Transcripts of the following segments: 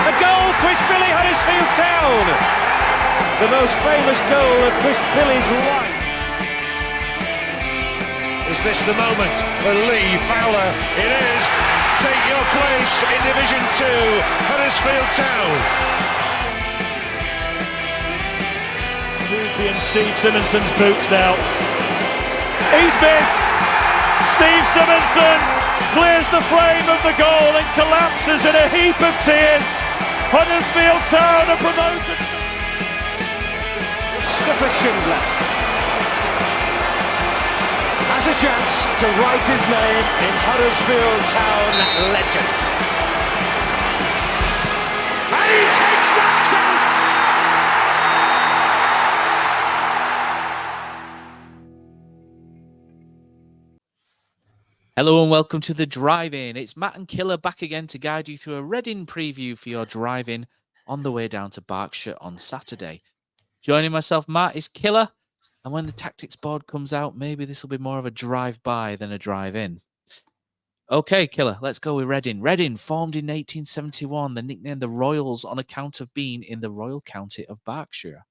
A goal, Chris Billy, Huddersfield Town. The most famous goal of Chris Billy's life. Is this the moment for Lee Fowler? It is. Take your place in Division 2, Huddersfield Town. Ruby and Steve Simonson's boots now. He's missed. Steve Simonson clears the frame of the goal and collapses in a heap of tears. Huddersfield Town are promoted. Mustafa Schindler has a chance to write his name in Huddersfield Town legend. And he takes that chance! Hello and welcome to the Drive-In. It's Matt and Killer back again to guide you through a Reading preview for your drive-in on the way down to Berkshire on Saturday. Joining myself, Matt, is Killer. And when the tactics board comes out, maybe this will be more of a drive-by than a drive-in. Okay, Killer, let's go with Reading. Reading, formed in 1871, the nickname the Royals on account of being in the Royal County of Berkshire.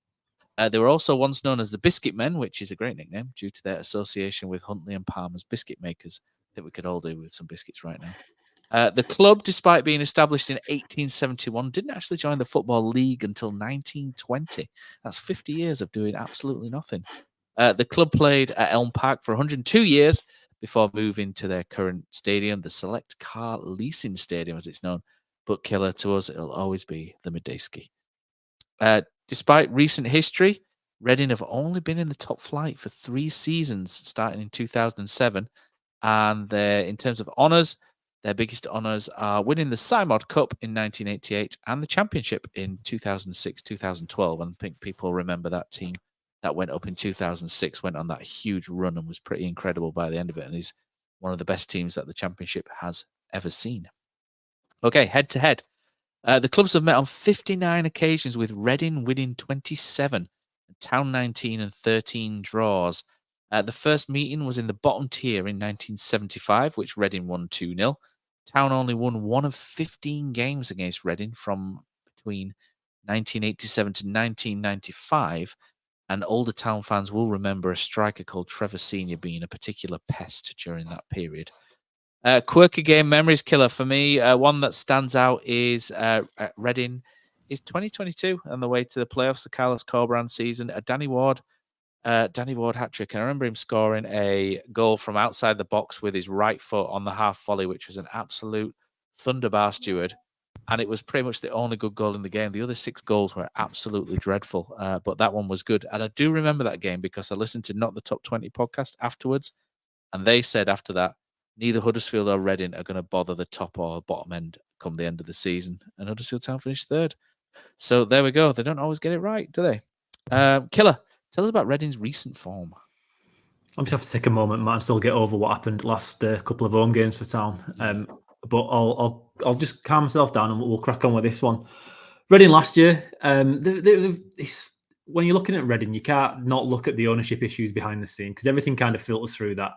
They were also once known as the Biscuit Men, which is a great nickname due to their association with Huntley and Palmer's biscuit makers. That we could all do with some biscuits right now. The club, despite being established in 1871, didn't actually join the Football League until 1920. That's 50 years of doing absolutely nothing. The club played at Elm Park for 102 years before moving to their current stadium, the Select Car Leasing Stadium, as it's known. But Killer, to us, it'll always be the Medeski. Despite recent history, Reading have only been in the top flight for 3 seasons, starting in 2007. And in terms of honours, their biggest honours are winning the Simod Cup in 1988 and the Championship in 2006-2012. And I think people remember that team that went up in 2006, went on that huge run and was pretty incredible by the end of it. And is one of the best teams that the Championship has ever seen. Okay, head-to-head. The clubs have met on 59 occasions, with Reading winning 27, Town 19 and 13 draws. The first meeting was in the bottom tier in 1975, which Reading won 2-0. Town only won 1 of 15 games against Reading from between 1987 to 1995, and older Town fans will remember a striker called Trevor Senior being a particular pest during that period. Quirky game memories, Killer. For me, one that stands out is Reading is 2022 on the way to the playoffs, the Carlos Corberán season. Danny Ward hat-trick. I remember him scoring a goal from outside the box with his right foot on the half volley, which was an absolute thunderbar, Steward. And it was pretty much the only good goal in the game. The other 6 goals were absolutely dreadful, but that one was good. And I do remember that game because I listened to Not the Top 20 podcast afterwards, and they said after that, neither Huddersfield or Reading are going to bother the top or bottom end come the end of the season. And Huddersfield Town finished 3rd. So there we go. They don't always get it right, do they? Killer, tell us about Reading's recent form. I'm just have to take a moment, Matt, and still get over what happened last couple of home games for Town. But I'll just calm myself down and we'll crack on with this one. Reading last year, when you're looking at Reading, you can't not look at the ownership issues behind the scene because everything kind of filters through that.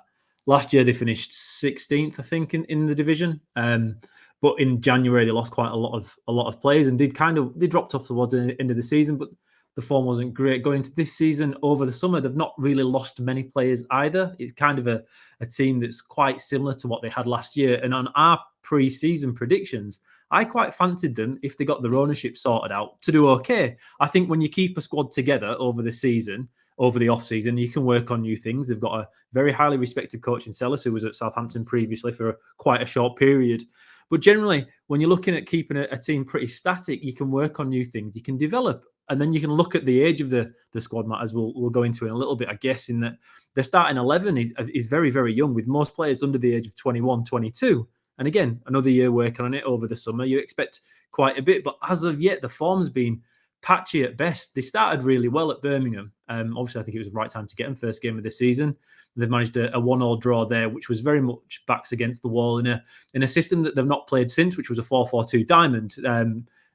Last year they finished 16th, I think, in the division. But in January they lost quite a lot of players and they dropped off towards the end of the season. But the form wasn't great going into this season. Over the summer, they've not really lost many players either. It's kind of a team that's quite similar to what they had last year. And on our pre-season predictions, I quite fancied them, if they got their ownership sorted out, to do okay. I think when you keep a squad together over the season, over the off-season, you can work on new things. They've got a very highly respected coach in Sellis, who was at Southampton previously for quite a short period. But generally, when you're looking at keeping a team pretty static, you can work on new things. You can develop. And then you can look at the age of the squad, Matt, as we'll go into in a little bit, I guess, in that the starting 11 is very, very young, with most players under the age of 21, 22. And again, another year working on it over the summer. You expect quite a bit. But as of yet, the form's been patchy at best. They started really well at Birmingham. Obviously, I think it was the right time to get them, first game of the season. They've managed a 1-1 draw there, which was very much backs against the wall in a system that they've not played since, which was a 4-4-2 diamond.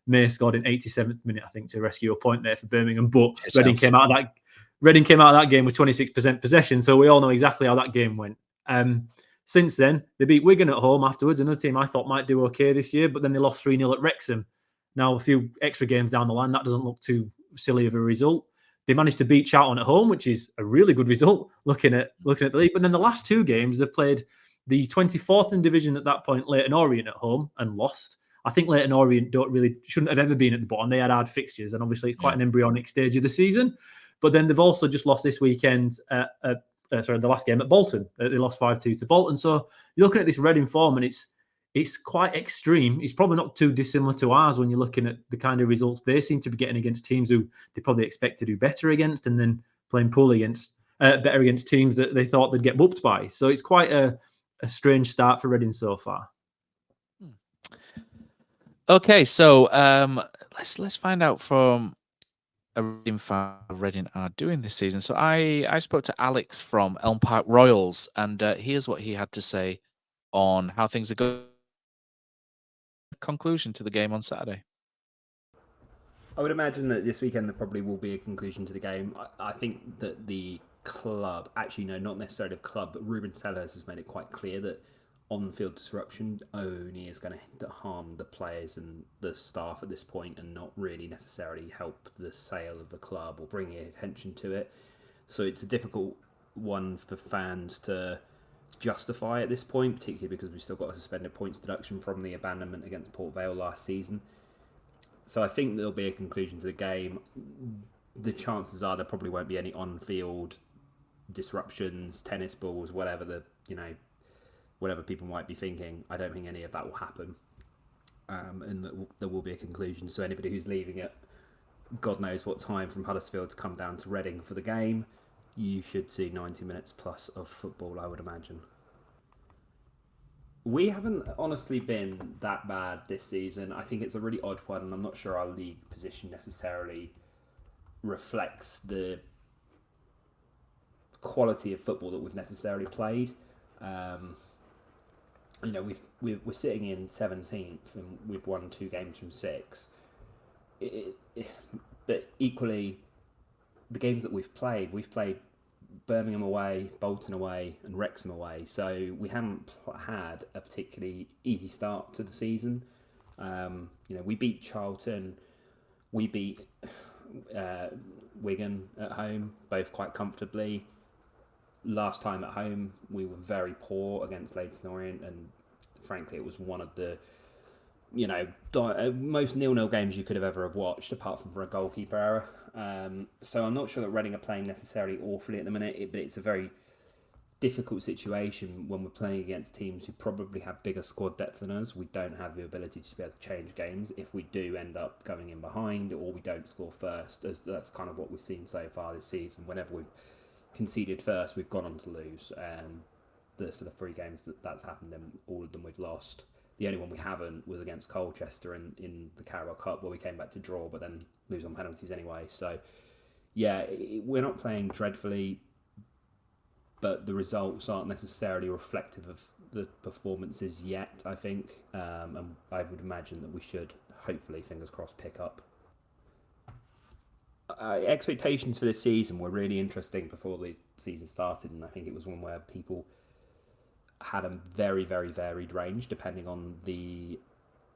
May scored in 87th minute, I think, to rescue a point there for Birmingham. But Reading came out of that game with 26% possession, so we all know exactly how that game went. Since then, they beat Wigan at home afterwards, another team I thought might do okay this year, but then they lost 3-0 at Wrexham. Now, a few extra games down the line, that doesn't look too silly of a result. They managed to beat Charlton at home, which is a really good result looking at the league. But then the last 2 games, they've played the 24th in division at that point, Leyton Orient at home, and lost. I think Leyton Orient shouldn't have ever been at the bottom. They had hard fixtures, and obviously it's quite an embryonic stage of the season. But then they've also just lost this weekend, the last game at Bolton. They lost 5-2 to Bolton. So you're looking at this Reading form, and it's quite extreme. It's probably not too dissimilar to ours when you're looking at the kind of results they seem to be getting against teams who they probably expect to do better against, and then playing poorly better against teams that they thought they'd get whooped by. So it's quite a strange start for Reading so far. Okay, so let's find out from a Reading fan how Reading are doing this season. So I spoke to Alex from Elm Park Royals, and here's what he had to say on how things are going. Conclusion to the game on Saturday. I would imagine that this weekend there probably will be a conclusion to the game. I think that the club, actually no, not necessarily the club, but Ruben Sellers has made it quite clear that on-field disruption only is going to harm the players and the staff at this point, and not really necessarily help the sale of the club or bring attention to it. So it's a difficult one for fans to justify at this point, particularly because we've still got a suspended points deduction from the abandonment against Port Vale last season. So I think there'll be a conclusion to the game. The chances are there probably won't be any on-field disruptions, tennis balls, whatever people might be thinking. I don't think any of that will happen, and that there will be a conclusion. So anybody who's leaving at God knows what time from Huddersfield to come down to Reading for the game, you should see 90 minutes plus of football, I would imagine. We haven't honestly been that bad this season. I think it's a really odd one, and I'm not sure our league position necessarily reflects the quality of football that we've necessarily played. We're sitting in 17th, and we've won 2 games from 6. But equally, the games that we've played Birmingham away, Bolton away, and Wrexham away. So we haven't had a particularly easy start to the season. We beat Charlton, we beat Wigan at home, both quite comfortably. Last time at home, we were very poor against Leyton Orient, and frankly, it was one of the most 0-0 games you could have ever have watched, apart from for a goalkeeper error. So I'm not sure that Reading are playing necessarily awfully at the minute, but it's a very difficult situation when we're playing against teams who probably have bigger squad depth than us. We don't have the ability to be able to change games if we do end up going in behind, or we don't score first. That's kind of what we've seen so far this season. Whenever we've conceded first, we've gone on to lose. The sort of 3 games that's happened in, all of them we've lost. The only one we haven't was against Colchester in the Carabao Cup, where we came back to draw, but then lose on penalties anyway. So, yeah, we're not playing dreadfully, but the results aren't necessarily reflective of the performances yet, I think. And I would imagine that we should, hopefully, fingers crossed, pick up. Expectations for this season were really interesting before the season started, and I think it was one where people had a very, very varied range depending on the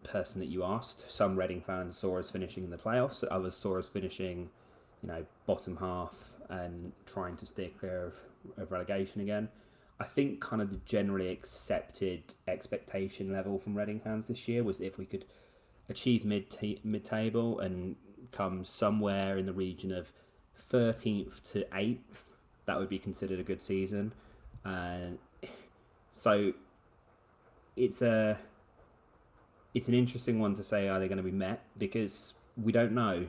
person that you asked. Some Reading fans saw us finishing in the playoffs, others saw us finishing, bottom half and trying to steer clear of relegation again. I think kind of the generally accepted expectation level from Reading fans this year was if we could achieve mid-table and come somewhere in the region of 13th to 8th, that would be considered a good season. So it's an interesting one to say, are they going to be met? Because we don't know,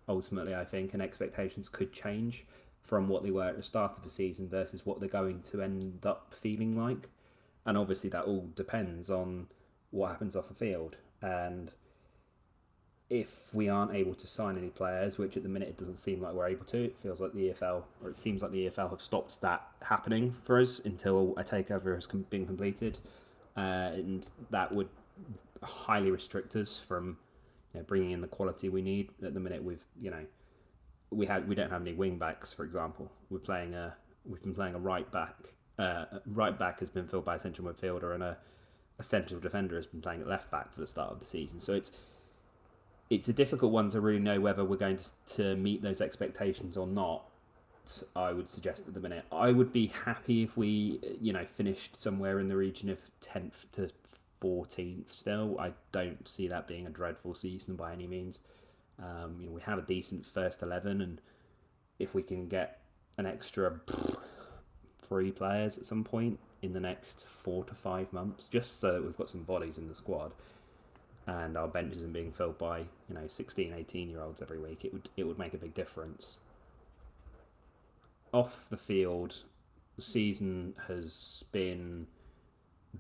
ultimately, I think, and expectations could change from what they were at the start of the season versus what they're going to end up feeling like. And obviously that all depends on what happens off the field. And if we aren't able to sign any players, which at the minute it doesn't seem like we're able to, it seems like the EFL have stopped that happening for us until a takeover has been completed, and that would highly restrict us from bringing in the quality we need. At the minute, we don't have any wing backs, for example. We've been playing a right back. Right back has been filled by a central midfielder, and a central defender has been playing at left back for the start of the season. So it's a difficult one to really know whether we're going to meet those expectations or not. I would suggest at the minute. I would be happy if we, finished somewhere in the region of 10th to 14th still. I don't see that being a dreadful season by any means. We have a decent first 11, and if we can get an extra 3 players at some point in the next 4 to 5 months, just so that we've got some bodies in the squad, and our bench isn't being filled by 16, 18-year-olds every week, it would make a big difference. Off the field, the season has been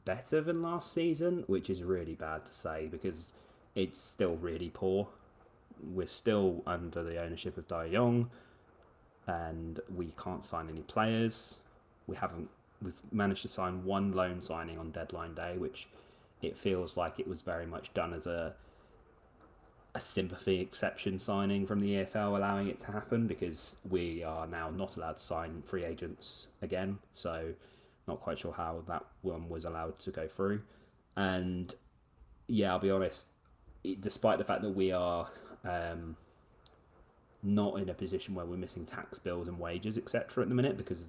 better than last season, which is really bad to say because it's still really poor. We're still under the ownership of De Jong, and we can't sign any players. We've managed to sign 1 loan signing on deadline day, which it feels like it was very much done as a sympathy exception signing from the EFL, allowing it to happen because we are now not allowed to sign free agents again. So not quite sure how that one was allowed to go through. And yeah, I'll be honest, despite the fact that we are not in a position where we're missing tax bills and wages, etc. at the minute, because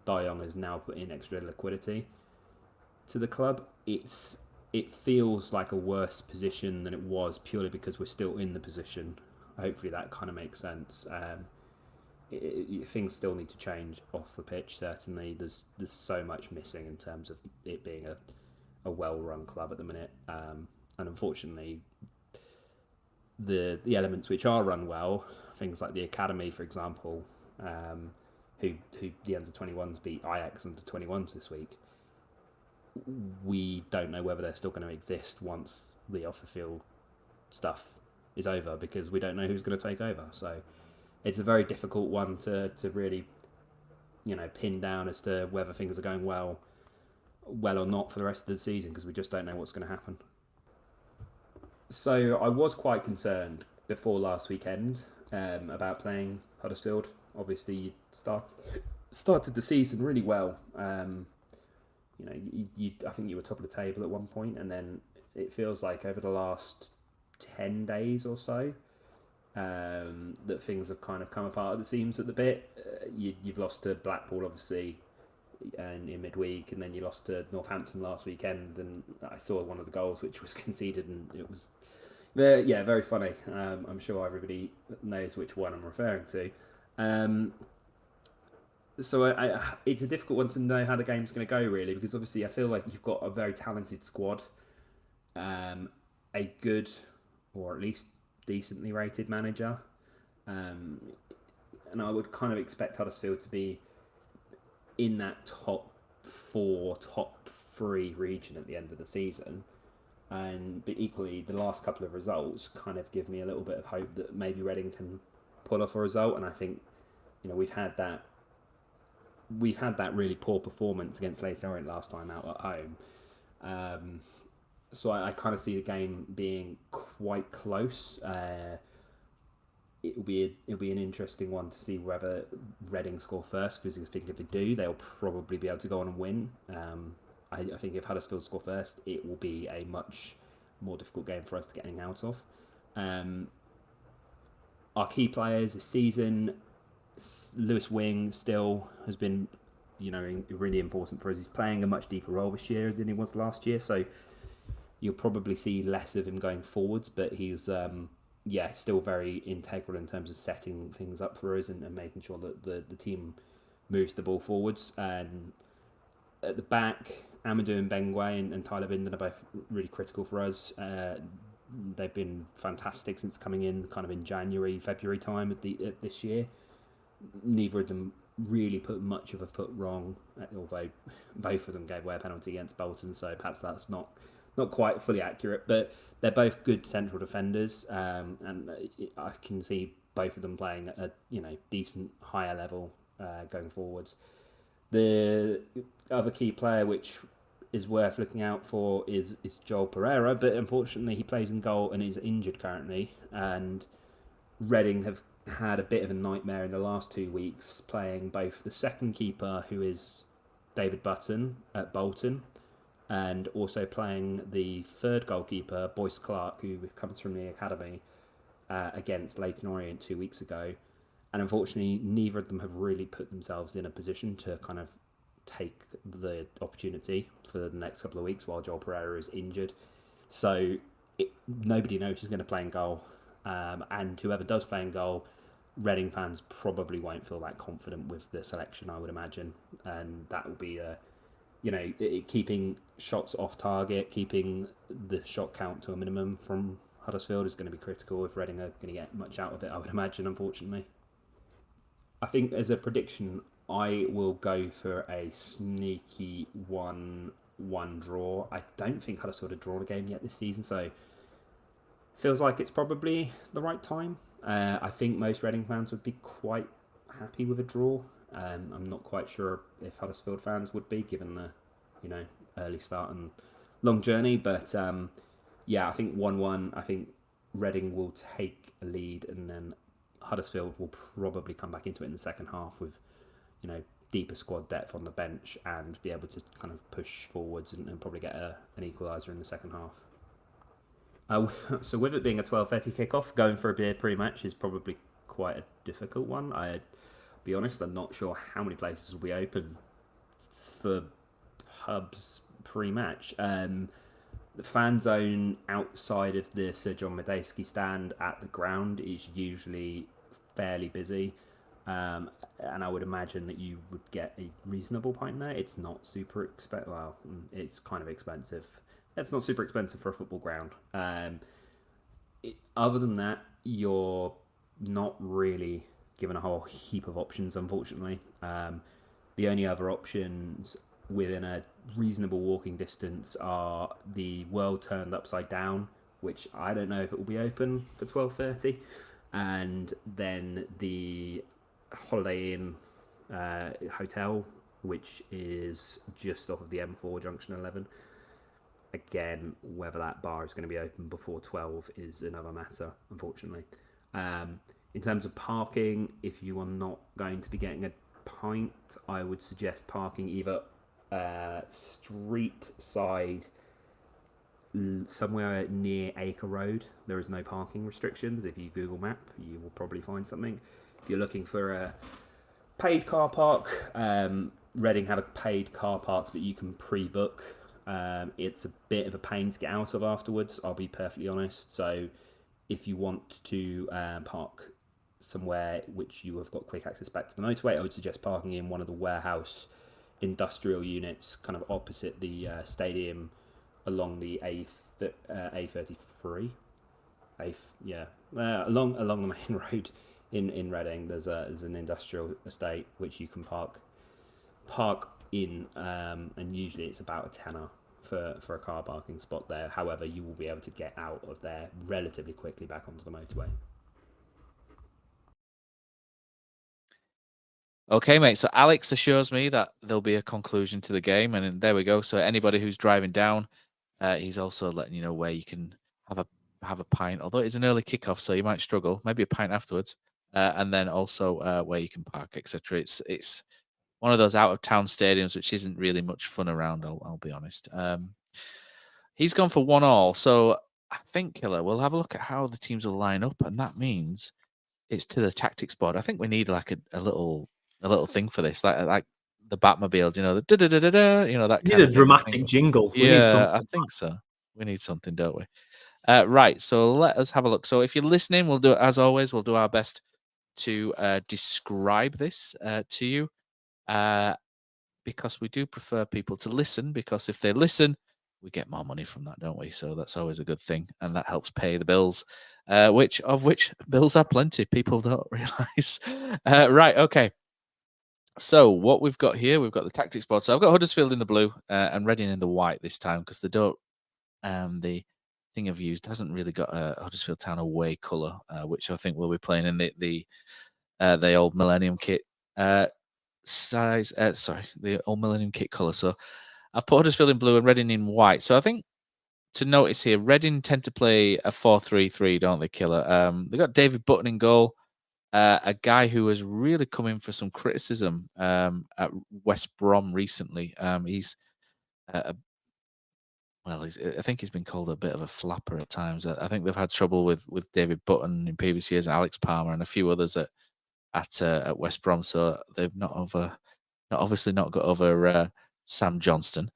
De Jong has now put in extra liquidity to the club, it feels like a worse position than it was purely because we're still in the position. Hopefully that kind of makes sense. Things still need to change off the pitch, certainly. There's so much missing in terms of it being a well-run club at the minute. And unfortunately, the elements which are run well, things like the academy, for example, who the under-21s beat Ajax under-21s this week, we don't know whether they're still going to exist once the off-the-field stuff is over because we don't know who's going to take over. So it's a very difficult one to really, pin down as to whether things are going well or not for the rest of the season because we just don't know what's going to happen. So I was quite concerned before last weekend about playing Huddersfield. Obviously, you started the season really well. I think you were top of the table at one point, and then it feels like over the last 10 days or so that things have kind of come apart at the seams at the bit. You've lost to Blackpool, obviously, and in midweek, and then you lost to Northampton last weekend, and I saw one of the goals which was conceded, and it was very funny. I'm sure everybody knows which one I'm referring to. So it's a difficult one to know how the game's going to go, really, because obviously I feel like you've got a very talented squad, a good, or at least decently rated manager, and I would kind of expect Huddersfield to be in that top 4, top 3 region at the end of the season. But equally, the last couple of results kind of give me a little bit of hope that maybe Reading can pull off a result, and I think we've had that really poor performance against Leyton Orient last time out at home. So I kind of see the game being quite close. It'll be an interesting one to see whether Reading score first, because I think if they do, they'll probably be able to go on and win. I think if Huddersfield score first, it will be a much more difficult game for us to get anything out of. Our key players this season, Lewis Wing still has been, really important for us. He's playing a much deeper role this year than he was last year, so you'll probably see less of him going forwards, but he's still very integral in terms of setting things up for us and making sure that the team moves the ball forwards. And at the back, Amadou and Bengwe and Tyler Binden are both really critical for us. They've been fantastic since coming in kind of in January, February time of this year. Neither of them really put much of a foot wrong, although both of them gave away a penalty against Bolton, so perhaps that's not quite fully accurate. But they're both good central defenders, and I can see both of them playing at a decent higher level going forwards. The other key player which is worth looking out for is Joel Pereira, but unfortunately he plays in goal and is injured currently, and Reading have had a bit of a nightmare in the last 2 weeks, playing both the second keeper, who is David Button at Bolton, and also playing the third goalkeeper, Boyce Clark, who comes from the academy against Leyton Orient 2 weeks ago. And unfortunately, neither of them have really put themselves in a position to kind of take the opportunity for the next couple of weeks while Joel Pereira is injured. So nobody knows who's going to play in goal. And whoever does play in goal, Reading fans probably won't feel that confident with the selection, I would imagine. And that will be, keeping shots off target, keeping the shot count to a minimum from Huddersfield is going to be critical if Reading are going to get much out of it, I would imagine, unfortunately. I think as a prediction, I will go for a sneaky 1-1 draw. I don't think Huddersfield have drawn a game yet this season, so it feels like it's probably the right time. I think most Reading fans would be quite happy with a draw. I'm not quite sure if Huddersfield fans would be, given the early start and long journey. But I think 1-1. I think Reading will take a lead, and then Huddersfield will probably come back into it in the second half with, deeper squad depth on the bench and be able to kind of push forwards and probably get an equaliser in the second half. So with it being a 12:30 kickoff, going for a beer pre-match is probably quite a difficult one. I'll be honest, I'm not sure how many places will be open for pubs pre-match. The fan zone outside of the Sir John Medeski stand at the ground is usually fairly busy, and I would imagine that you would get a reasonable pint there. It's not super expensive. Well, it's kind of expensive. It's not super expensive for a football ground. Other than that, you're not really given a whole heap of options, unfortunately. The only other options within a reasonable walking distance are the World Turned Upside Down, which I don't know if it will be open for 12:30, and then the Holiday Inn Hotel, which is just off of the M4 Junction 11. Again, whether that bar is going to be open before 12 is another matter, unfortunately. In terms of parking, if you are not going to be getting a pint, I would suggest parking either street side somewhere near Acre Road. There is no parking restrictions. If you Google Map, you will probably find something. If you're looking for a paid car park, Reading have a paid car park that you can pre-book. It's a bit of a pain to get out of afterwards, I'll be perfectly honest. So if you want to park somewhere which you have got quick access back to the motorway, I would suggest parking in one of the warehouse industrial units kind of opposite the stadium along the A33. Along the main road in Reading. There's an industrial estate which you can park in, and usually it's about a tenner for a car parking spot there. However, you will be able to get out of there relatively quickly back onto the motorway. Okay, mate. So Alex assures me that there'll be a conclusion to the game, and there we go. So anybody who's driving down, he's also letting you know where you can have a pint. Although it's an early kickoff, so you might struggle. Maybe a pint afterwards, and then also where you can park, etc. It's one of those out of town stadiums which isn't really much fun around. I'll be honest. He's gone for 1-1, so I think, Killer, we'll have a look at how the teams will line up, and that means it's to the tactics board. I think we need like a little thing for this, like the Batmobile, the da-da-da-da-da, that kind need of a dramatic jingle. Yeah, I think so. We need something, don't we? Right, so let us have a look. So if you're listening, we'll do it as always. We'll do our best to describe this to you, because we do prefer people to listen, because if they listen, we get more money from that, don't we? So that's always a good thing, and that helps pay the bills, which bills are plenty. People don't realize. Right, okay. So what we've got here, we've got the tactics board. So I've got Huddersfield in the blue and Reading in the white this time, because they don't. The thing I've used hasn't really got a Huddersfield Town away colour, which I think we'll be playing in the old Millennium kit the old Millennium kit colour. So I've put Huddersfield in blue and Reading in white. So I think to notice here, Reading tend to play a 4-3-3, don't they, Killer? They've got David Button in goal. A guy who has really come in for some criticism at West Brom recently. He's well, I think he's been called a bit of a flapper at times. I think they've had trouble with David Button in previous years, Alex Palmer, and a few others at West Brom. So they've obviously not got over Sam Johnston.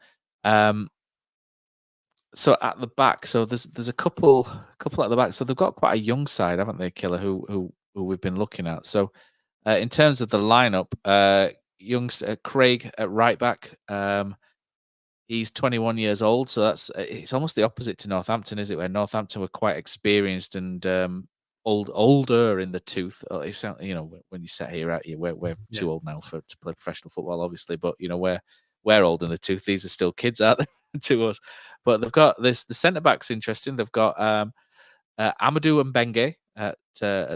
So at the back, so there's a couple at the back. So they've got quite a young side, haven't they, Killer? Who we've been looking at. So in terms of the lineup, Craig at right back. He's 21 years old, so it's almost the opposite to Northampton, is it? Where Northampton were quite experienced and older in the tooth. It's, when you sit here, we're too old now to play professional football, obviously. But we're old in the tooth. These are still kids out there to us. But they've got this. The centre back's interesting. They've got Amadou Mbengue at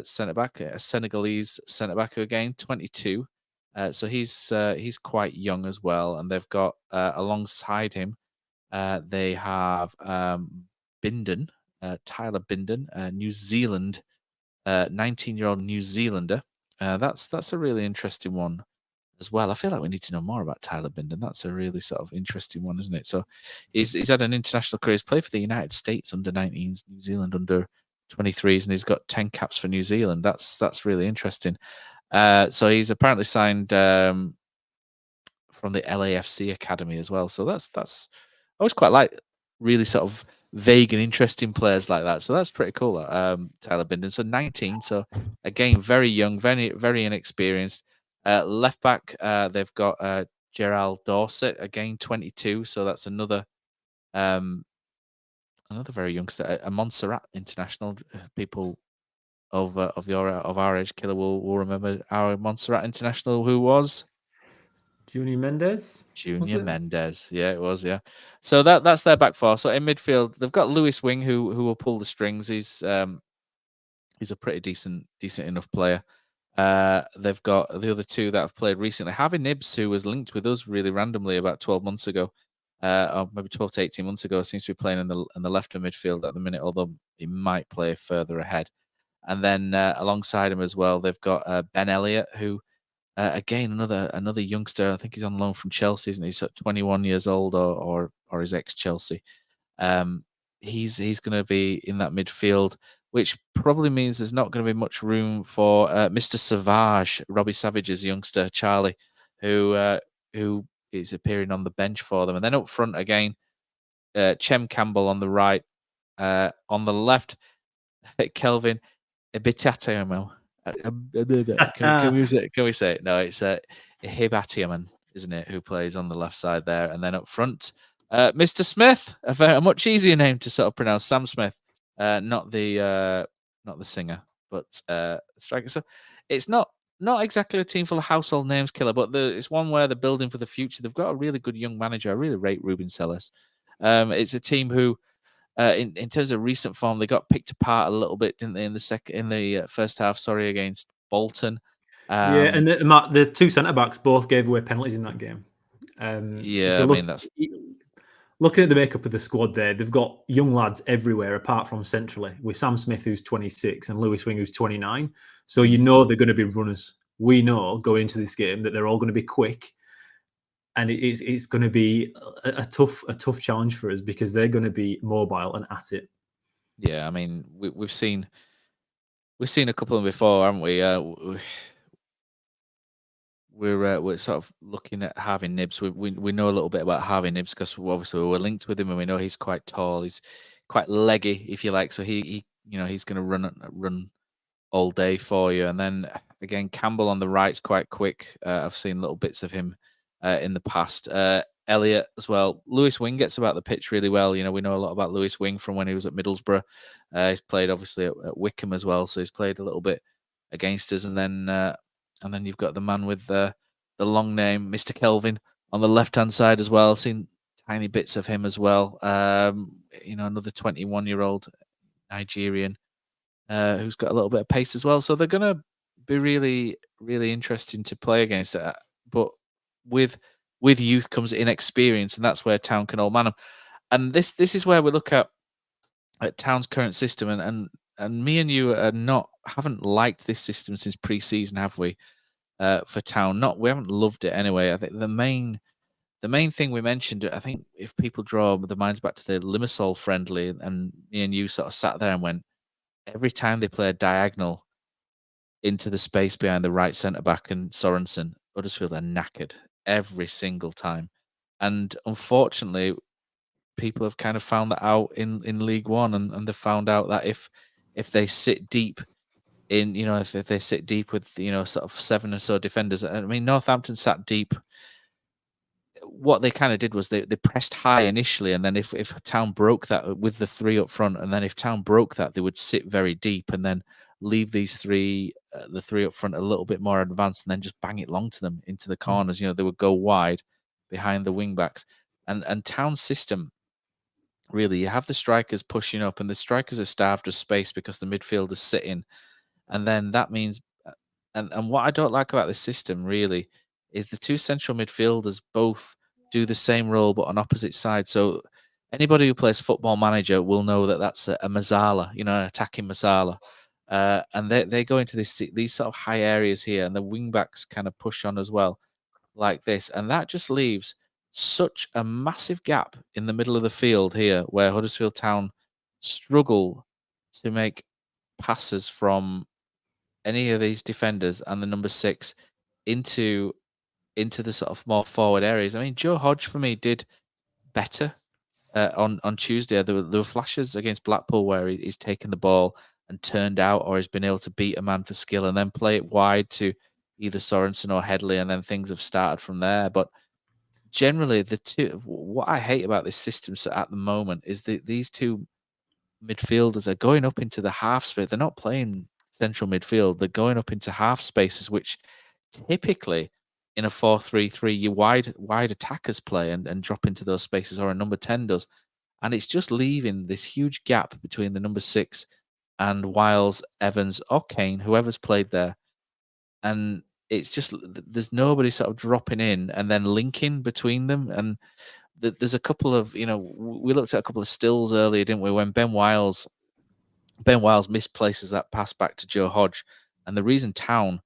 centre back, a Senegalese centre back who again 22. So he's quite young as well, and they've got alongside him, they have Bindon, Tyler Bindon, New Zealand, 19-year-old New Zealander. That's a really interesting one as well. I feel like we need to know more about Tyler Bindon. That's a really sort of interesting one, isn't it? So he's had an international career. He's played for the United States under 19s, New Zealand under 23s, and he's got 10 caps for New Zealand. That's really interesting. So he's apparently signed from the LAFC academy as well. So that's I always quite like really sort of vague and interesting players like that. So that's pretty cool. Tyler Bindon. So 19. So again, very young, very very inexperienced. Left back, they've got Gerald Dorset, again 22. So that's another very youngster, a Montserrat international. People of our age, Killer, will remember our Montserrat international, who was Junior Mendes. Junior Mendes. Yeah, it was. Yeah. So that's their back four. So in midfield, they've got Lewis Wing, who will pull the strings. He's a pretty decent enough player. They've got the other two that have played recently. Harvey Nibbs, who was linked with us really randomly about 12 months ago, or maybe 12 to 18 months ago, seems to be playing in the left of midfield at the minute, although he might play further ahead. And then alongside him as well, they've got Ben Elliott, who again another youngster. I think he's on loan from Chelsea, isn't he? He's 21 years old, or is ex-Chelsea. He's going to be in that midfield, which probably means there's not going to be much room for Mr. Savage, Robbie Savage's youngster, Charlie, who is appearing on the bench for them. And then up front again, Chem Campbell on the right, on the left, Kelvin Ibitatiaman. Can we say it? No, it's Hibatiaman, isn't it? Who plays on the left side there, and then up front, Mr. Smith, a much easier name to sort of pronounce, Sam Smith, not the singer, but striker. So it's not exactly a team full of household names, Killer, but it's one where they're building for the future. They've got a really good young manager. I really rate Ruben Sellers. It's a team who, in terms of recent form, they got picked apart a little bit, didn't they, in the first half? Sorry, against Bolton. Yeah, and the two centre backs both gave away penalties in that game. Yeah, that's looking at the makeup of the squad there. They've got young lads everywhere, apart from centrally, with Sam Smith, who's 26, and Lewis Wing, who's 29. So you know they're going to be runners. We know going into this game that they're all going to be quick. And it's going to be a tough challenge for us because they're going to be mobile and at it. Yeah, I mean we've seen a couple of them before, haven't we? We're sort of looking at Harvey Nibbs. We know a little bit about Harvey Nibbs because obviously we're linked with him, and we know he's quite tall. He's quite leggy, if you like. So he's going to run all day for you. And then again, Campbell on the right is quite quick. I've seen little bits of him in the past. Elliott as well. Lewis Wing gets about the pitch really well. We know a lot about Lewis Wing from when he was at Middlesbrough. He's played obviously at Wickham as well, so he's played a little bit against us. And then you've got the man with the long name, Mr. Kelvin, on the left-hand side as well. Seen tiny bits of him as well. Another 21-year-old Nigerian who's got a little bit of pace as well. So they're going to be really, really interesting to play against. But with youth comes inexperience, and that's where Town can all man them. And this is where we look at Town's current system, and me and you haven't liked this system since pre-season, have we? For Town, we haven't loved it anyway. I think the main the main thing we mentioned, I think if people draw their minds back to the Limassol friendly, and me and you sort of sat there and went, every time they play a diagonal into the space behind the right centre-back and Sorensen, Huddersfield are knackered every single time. And unfortunately, people have kind of found that out in League One, and they've found out that if they sit deep in, if they sit deep with, sort of 7 or so defenders. I mean, Northampton sat deep. What they kind of did was they pressed high initially, and then if Town broke that with the 3 up front, and then if Town broke that, they would sit very deep and then leave these the 3 up front a little bit more advanced, and then just bang it long to them into the corners. They would go wide behind the wing backs, and Town's system, really, you have the strikers pushing up, and the strikers are starved of space because the midfielders sit in. And then that means, and what I don't like about this system really is the 2 central midfielders both do the same role but on opposite sides. So anybody who plays Football Manager will know that that's a Mazzala, an attacking Mazzala. And they go into these sort of high areas here, and the wing backs kind of push on as well, like this. And that just leaves such a massive gap in the middle of the field here, where Huddersfield Town struggle to make passes from any of these defenders and the number 6 into the sort of more forward areas. I mean, Joe Hodge for me did better on Tuesday. There were flashes against Blackpool where he's taken the ball and turned out, or he's been able to beat a man for skill and then play it wide to either Sorensen or Headley, and then things have started from there. But generally, what I hate about this system at the moment is that these 2 midfielders are going up into the half space. They're not playing central midfield. They're going up into half spaces, which typically in a 4-3-3, you wide attackers play and drop into those spaces, or a number 10 does. And it's just leaving this huge gap between the number 6 and Wiles, Evans, or Kane, whoever's played there. And it's just, there's nobody sort of dropping in and then linking between them. And there's a couple of, we looked at a couple of stills earlier, didn't we, when Ben Wiles misplaces that pass back to Joe Hodge. And the reason Town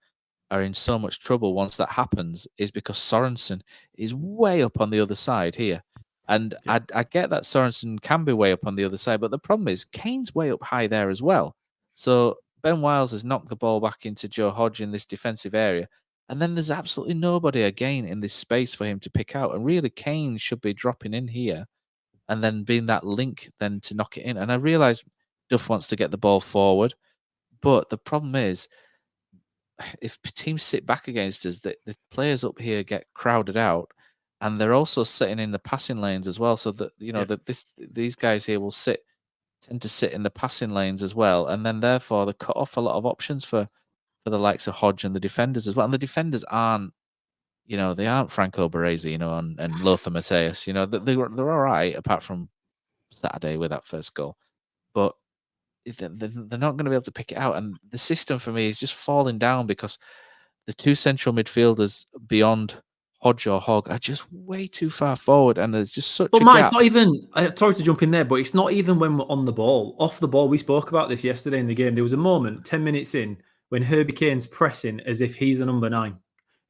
are in so much trouble once that happens is because Sorensen is way up on the other side here. And yeah. I get that Sorensen can be way up on the other side, but the problem is Kane's way up high there as well. So Ben Wiles has knocked the ball back into Joe Hodge in this defensive area. And then there's absolutely nobody again in this space for him to pick out. And really, Kane should be dropping in here and then being that link then to knock it in. And I realise Duff wants to get the ball forward, but the problem is, if teams sit back against us, the players up here get crowded out, and they're also sitting in the passing lanes as well. So that that these guys here will tend to sit in the passing lanes as well, and then therefore they cut off a lot of options for the likes of Hodge and the defenders as well. And the defenders aren't, they aren't Franco Baresi, and Lothar Matthäus. They're all right apart from Saturday with that first goal, but they're not going to be able to pick it out. And the system for me is just falling down because the 2 central midfielders beyond Hodge or Hogg are just way too far forward, and there's just such a gap. It's not even, sorry to jump in there, but it's not even when we're on the ball. Off the ball, we spoke about this yesterday in the game. There was a moment, 10 minutes in, when Herbie Kane's pressing as if he's the number 9.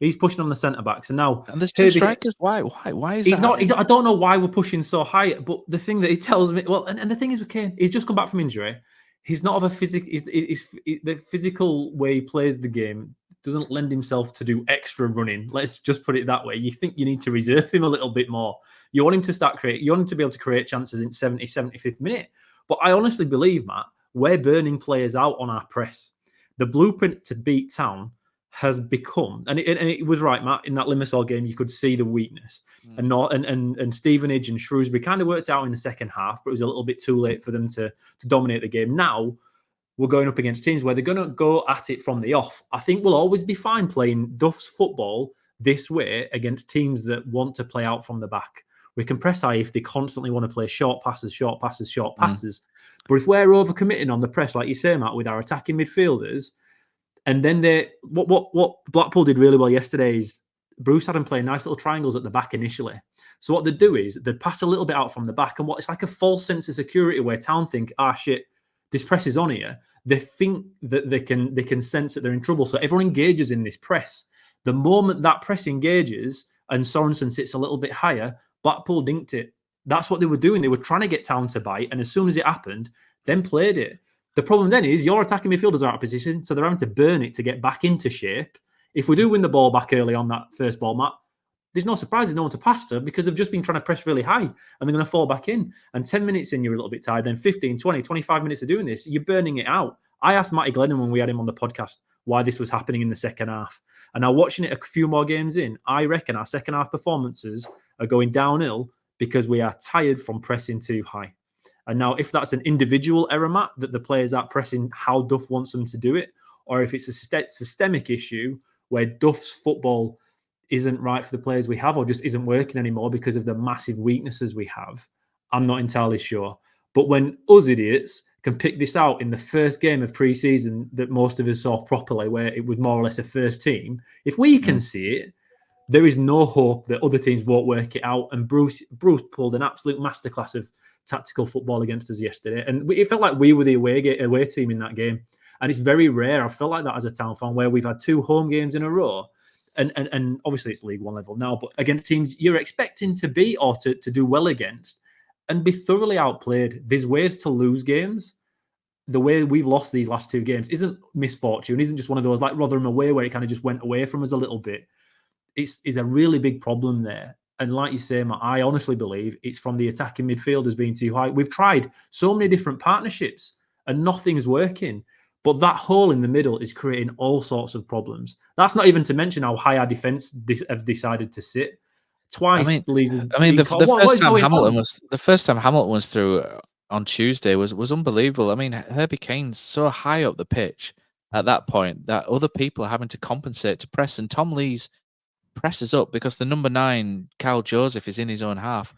He's pushing on the centre-backs, and now... And there's 2 strikers. Why is that? I don't know why we're pushing so high, but the thing that it tells me... Well, and the thing is with Kane, he's just come back from injury. He's not of a physical... The physical way he plays the game doesn't lend himself to do extra running. Let's just put it that way. You think you need to reserve him a little bit more. You want him to start create. You want him to be able to create chances in 70, 75th minute. But I honestly believe, Matt, we're burning players out on our press. The blueprint to beat Town has become, and it was right, Matt, in that Limassol game, you could see the weakness. And Stevenage and Shrewsbury kind of worked out in the second half, but it was a little bit too late for them to dominate the game. Now, we're going up against teams where they're going to go at it from the off. I think we'll always be fine playing Duff's football this way against teams that want to play out from the back. We can press high if they constantly want to play short passes. But if we're overcommitting on the press, like you say, Matt, with our attacking midfielders, and then what Blackpool did really well yesterday is Bruce had them playing nice little triangles at the back initially. So what they'd do is they'd pass a little bit out from the back, and it's like a false sense of security where Town think, shit, this press is on here. They think that they can sense that they're in trouble. So everyone engages in this press. The moment that press engages, and Sorensen sits a little bit higher, Blackpool dinked it. That's what they were doing. They were trying to get Town to bite, and as soon as it happened, then played it. The problem then is your attacking midfielders are out of position, so they're having to burn it to get back into shape. If we do win the ball back early on that first ball, Matt, there's no surprise there's no one to pass to because they've just been trying to press really high and they're going to fall back in. And 10 minutes in, you're a little bit tired. Then 15, 20, 25 minutes of doing this, you're burning it out. I asked Matty Glennon when we had him on the podcast why this was happening in the second half. And now watching it a few more games in, I reckon our second half performances are going downhill because we are tired from pressing too high. And now if that's an individual error, Matt, that the players aren't pressing how Duff wants them to do it, or if it's a systemic issue where Duff's football isn't right for the players we have or just isn't working anymore because of the massive weaknesses we have, I'm not entirely sure. But when us idiots can pick this out in the first game of pre-season that most of us saw properly, where it was more or less a first team, if we can see it, there is no hope that other teams won't work it out. And Bruce pulled an absolute masterclass of tactical football against us yesterday. And it felt like we were the away team in that game. And it's very rare. I felt like that as a Town fan where we've had 2 home games in a row. And obviously it's League One level now, but against teams you're expecting to beat or to do well against and be thoroughly outplayed. There's ways to lose games. The way we've lost these last 2 games isn't misfortune, isn't just one of those like Rotherham away where it kind of just went away from us a little bit. It's a really big problem there. And like you say, Matt, I honestly believe it's from the attacking midfielders being too high. We've tried so many different partnerships and nothing's working. But that hole in the middle is creating all sorts of problems. That's not even to mention how high our defence have decided to sit. Twice, the first time Hamilton was through on Tuesday was unbelievable. I mean, Herbie Kane's so high up the pitch at that point that other people are having to compensate to press, and Tom Lees presses up because the number 9, Kyle Joseph, is in his own half.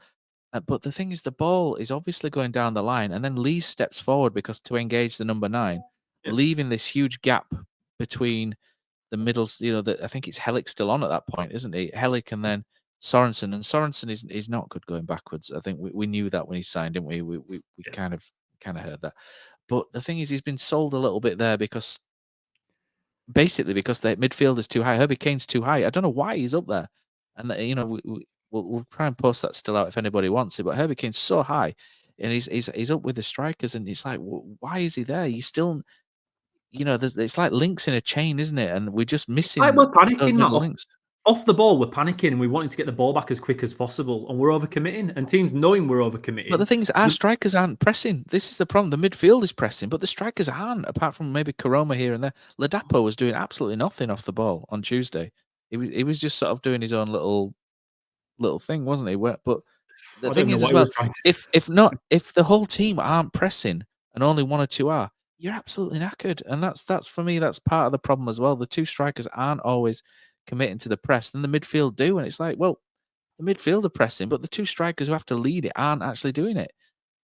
But the thing is, the ball is obviously going down the line, and then Lees steps forward because to engage the number 9. Leaving this huge gap between the middles, I think it's Helic still on at that point, isn't he? Helic and then Sorensen, and Sorensen is not good going backwards. I think we knew that when he signed, didn't we? We kind of heard that. But the thing is, he's been sold a little bit there because the midfield is too high. Herbie Kane's too high. I don't know why he's up there, and we'll try and post that still out if anybody wants it. But Herbie Kane's so high, and he's up with the strikers, and it's like, why is he there? He's still. It's like links in a chain, isn't it? And we're just missing. We're panicking links. Off the ball. We're panicking, and we wanting to get the ball back as quick as possible, and we're overcommitting. And teams knowing we're overcommitting. But the thing is, our strikers aren't pressing. This is the problem. The midfield is pressing, but the strikers aren't. Apart from maybe Karoma here and there, Ladapo was doing absolutely nothing off the ball on Tuesday. He was just sort of doing his own little thing, wasn't he? But the thing is as well, if the whole team aren't pressing and only 1 or 2 are, you're absolutely knackered. And that's for me, that's part of the problem as well. The 2 strikers aren't always committing to the press, then the midfield do. And it's like, well, the midfield are pressing, but the 2 strikers who have to lead it aren't actually doing it.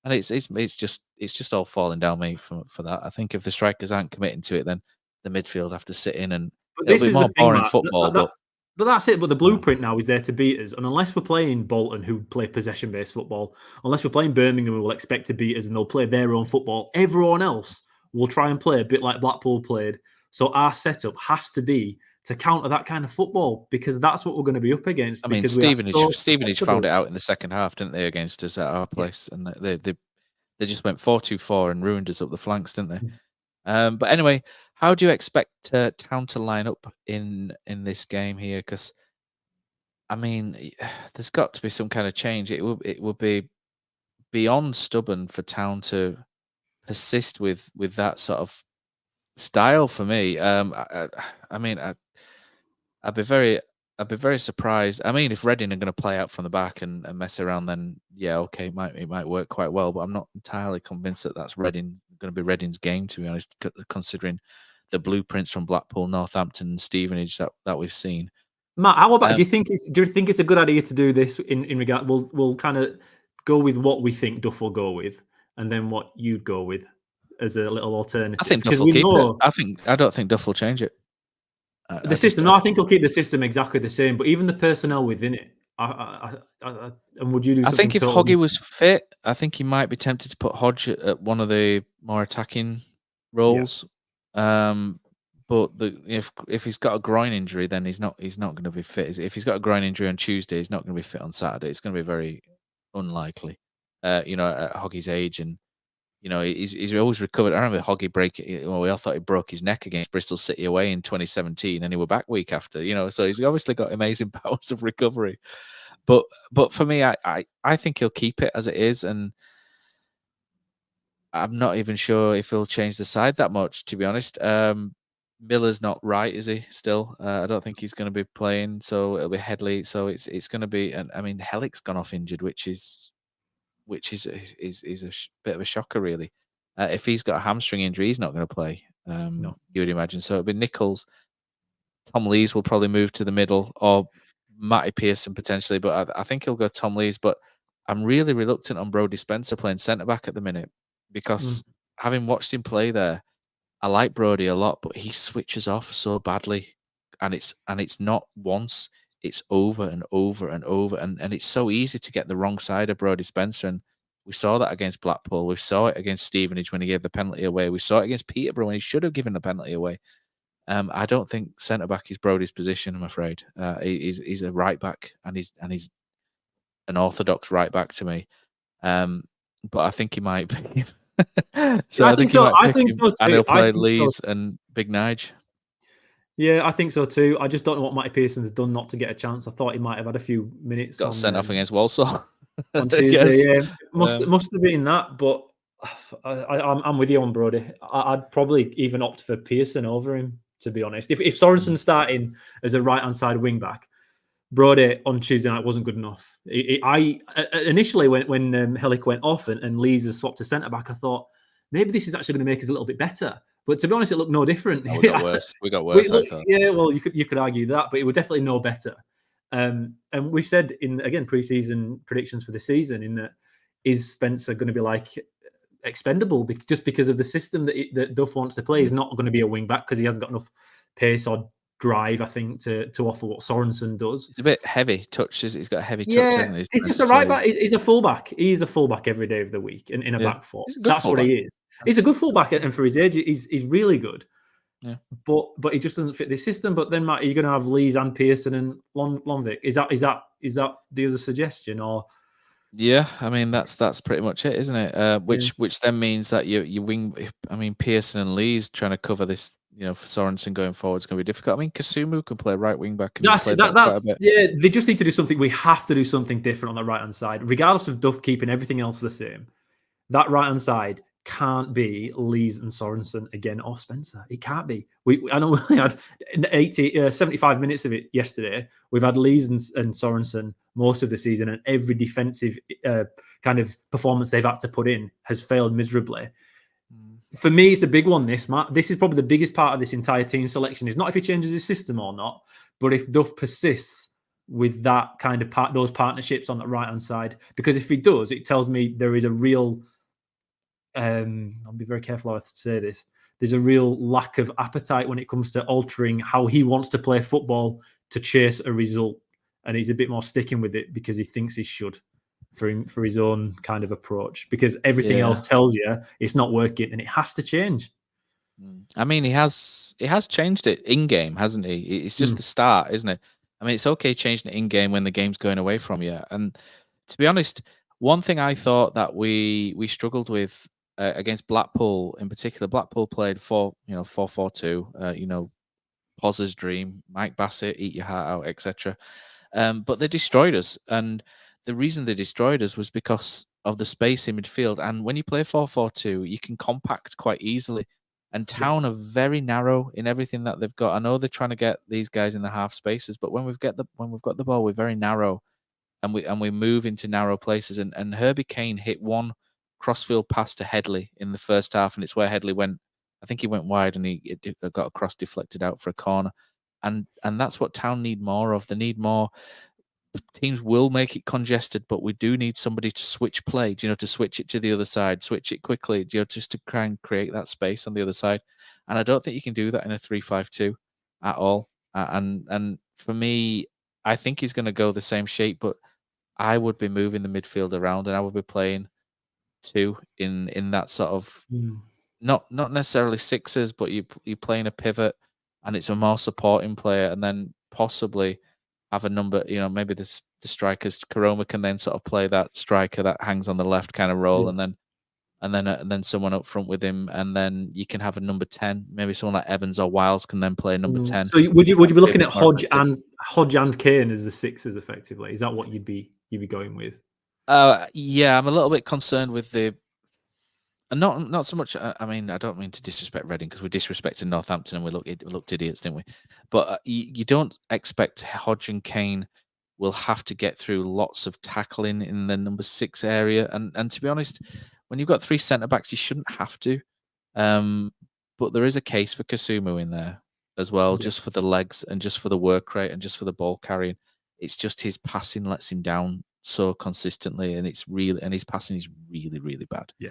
And it's just all falling down me for that. I think if the strikers aren't committing to it, then the midfield have to sit in and it'll be more boring football. But that's it. But the blueprint now is there to beat us. And unless we're playing Bolton, who play possession-based football, unless we're playing Birmingham, who will expect to beat us and they'll play their own football, everyone else will try and play a bit like Blackpool played. So our setup has to be to counter that kind of football because that's what we're going to be up against. I mean, Stevenage found it out in the second half, didn't they, against us at our place? And they just went 4-2-4 and ruined us up the flanks, didn't they? But anyway, how do you expect Town to line up in this game here? Because, I mean, there's got to be some kind of change. It would be beyond stubborn for Town to persist with that sort of style for me. I mean, I'd be very surprised. I mean, if Reading are going to play out from the back and mess around, then yeah, okay, it might work quite well. But I'm not entirely convinced that that's going to be Reading's game, to be honest, considering the blueprints from Blackpool, Northampton, and Stevenage that we've seen. Matt, how about do you think it's a good idea to do this in regard? We'll kind of go with what we think Duff will go with, and then what you'd go with as a little alternative. I think Duff will keep it. I don't think Duff will change it. The system. No, I think he'll keep the system exactly the same. But even the personnel within it. And would you do? I think if Hoggy was fit, I think he might be tempted to put Hodge at one of the more attacking roles. But But if he's got a groin injury, then he's not going to be fit. If he's got a groin injury on Tuesday, he's not going to be fit on Saturday. It's going to be very unlikely. At Hoggy's age, and he's always recovered. I remember Hoggy we all thought he broke his neck against Bristol City away in 2017, and he were back week after. So he's obviously got amazing powers of recovery. But for me, I think he'll keep it as it is, and I'm not even sure if he'll change the side that much, to be honest. Miller's not right, is he? Still, I don't think he's going to be playing. So it'll be Headley. So it's going to be, and I mean, Hellick's gone off injured, which is a bit of a shocker, really. If he's got a hamstring injury, he's not going to play. No. You would imagine. So it'll be Nichols. Tom Lees will probably move to the middle, or Matty Pearson potentially, but I think he'll go Tom Lees. But I'm really reluctant on Brodie Spencer playing centre back at the minute, because having watched him play there, I like Brodie a lot, but he switches off so badly, and it's not once, it's over and over and over, and it's so easy to get the wrong side of Brodie Spencer, and we saw that against Blackpool, we saw it against Stevenage when he gave the penalty away, we saw it against Peterborough when he should have given the penalty away. I don't think centre back is Brodie's position, I'm afraid. He's a right back, and he's an orthodox right back to me, but I think he might be. So I think so. I think so too. And he'll play Lees and Big Nige. Yeah, I think so too. I just don't know what Matty Pearson's done not to get a chance. I thought he might have had a few minutes. Got sent off against Walsall on Tuesday. Yeah, must have been that. But I'm with you on Brodie. I'd probably even opt for Pearson over him, to be honest. If Sorensen's starting as a right hand side wing back, Brodie on Tuesday night wasn't good enough. I initially, when Hellick went off and Lees has swapped to centre back, I thought maybe this is actually going to make us a little bit better. But to be honest, it looked no different. No, we got worse. I thought. Yeah, well, you could argue that, but it would definitely no better. And we said in pre-season predictions for the season, in that is Spencer going to be like expendable just because of the system that Duff wants to play? He's not going to be a wing back because he hasn't got enough pace or drive, I think, to offer what Sorensen does. It's a bit heavy touch. He's got a heavy touch, hasn't he? It's just a right back. He's a fullback. He's a fullback every day of the week in a back four. That's what he is. He's a good fullback, and for his age, he's really good. Yeah. But he just doesn't fit this system. But then, Matt, you're going to have Lees and Pearson and Lonvik. Is that the other suggestion, or? Yeah, I mean that's pretty much it, isn't it? Which then means that you wing. I mean, Pearson and Lees trying to cover this. For Sorensen going forward is going to be difficult. I mean, Kasumu can play right wing back. That's they just need to do something. We have to do something different on the right hand side, regardless of Duff keeping everything else the same. That right hand side can't be Lees and Sorensen again, or Spencer. It can't be. I know we had 75 minutes of it yesterday. We've had Lees and Sorensen most of the season, and every defensive kind of performance they've had to put in has failed miserably. For me, it's a big one, this, Matt. This is probably the biggest part of this entire team selection. Is not if he changes his system or not, but if Duff persists with that kind of those partnerships on the right-hand side. Because if he does, it tells me there is a real... I'll be very careful how I say this. There's a real lack of appetite when it comes to altering how he wants to play football to chase a result. And he's a bit more sticking with it because he thinks he should. For his own kind of approach, because everything else tells you it's not working and it has to change. I mean, he has changed it in game, hasn't he? It's just the start, isn't it? I mean, it's okay changing it in game when the game's going away from you. And to be honest, one thing I thought that we struggled with against Blackpool in particular, Blackpool played 4-4-2. Poz's dream, Mike Bassett, eat your heart out, etc. But they destroyed us, and the reason they destroyed us was because of the space in midfield. And when you play 4-4-2, you can compact quite easily. And Town are very narrow in everything that they've got. I know they're trying to get these guys in the half spaces, but when we've got the ball, we're very narrow, and we move into narrow places. And Herbie Kane hit one crossfield pass to Headley in the first half, and it's where Headley went. I think he went wide, and he got a cross deflected out for a corner. And that's what Town need more of. They need more. Teams will make it congested, but we do need somebody to switch play, to switch it to the other side, switch it quickly, just to try and create that space on the other side. And I don't think you can do that in a 3-5-2 at all. And for me, I think he's going to go the same shape, but I would be moving the midfield around, and I would be playing two in that sort of not necessarily sixes, but you playing a pivot. and it's a more supporting player, and then possibly have a number, maybe the strikers, Karoma can then sort of play that striker that hangs on the left kind of role, and then someone up front with him, and then you can have a number 10. Maybe someone like Evans or Wiles can then play number 10. So would you be looking at Hodge and Kane as the sixers effectively? Is that what you'd be going with? Yeah, I'm a little bit concerned with the. And not so much. I mean, I don't mean to disrespect Reading, because we disrespected Northampton and we looked idiots, didn't we? But you don't expect Hodge and Kane will have to get through lots of tackling in the number 6 area. And to be honest, when you've got 3 centre backs, you shouldn't have to. But there is a case for Kasumu in there as well, just for the legs and just for the work rate and just for the ball carrying. It's just his passing lets him down so consistently, and his passing is really, really bad. Yeah.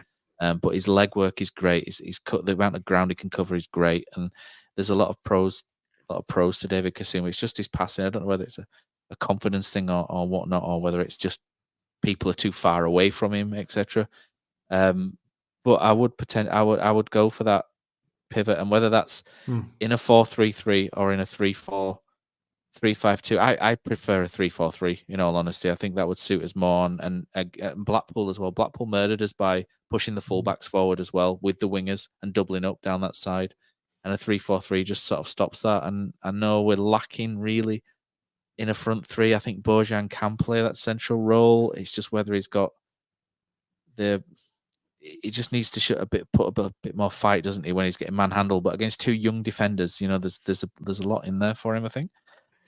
But his leg work is great. The amount of ground he can cover is great, and there's a lot of pros to David Kasumu. It's just his passing. I don't know whether it's a confidence thing or whatnot, or whether it's just people are too far away from him, etc. But I would go for that pivot, and whether that's in a 4-3-3 or in a 3-4-3-5-2. I prefer a 3-4-3. In all honesty, I think that would suit us more. And Blackpool as well. Blackpool murdered us by pushing the fullbacks forward as well with the wingers and doubling up down that side. And a 3-4-3 just sort of stops that. And I know we're lacking really in a front three. I think Bojan can play that central role. It's just whether he's got he just needs to put a bit more fight, doesn't he, when he's getting manhandled? But against 2 young defenders, there's a lot in there for him, I think.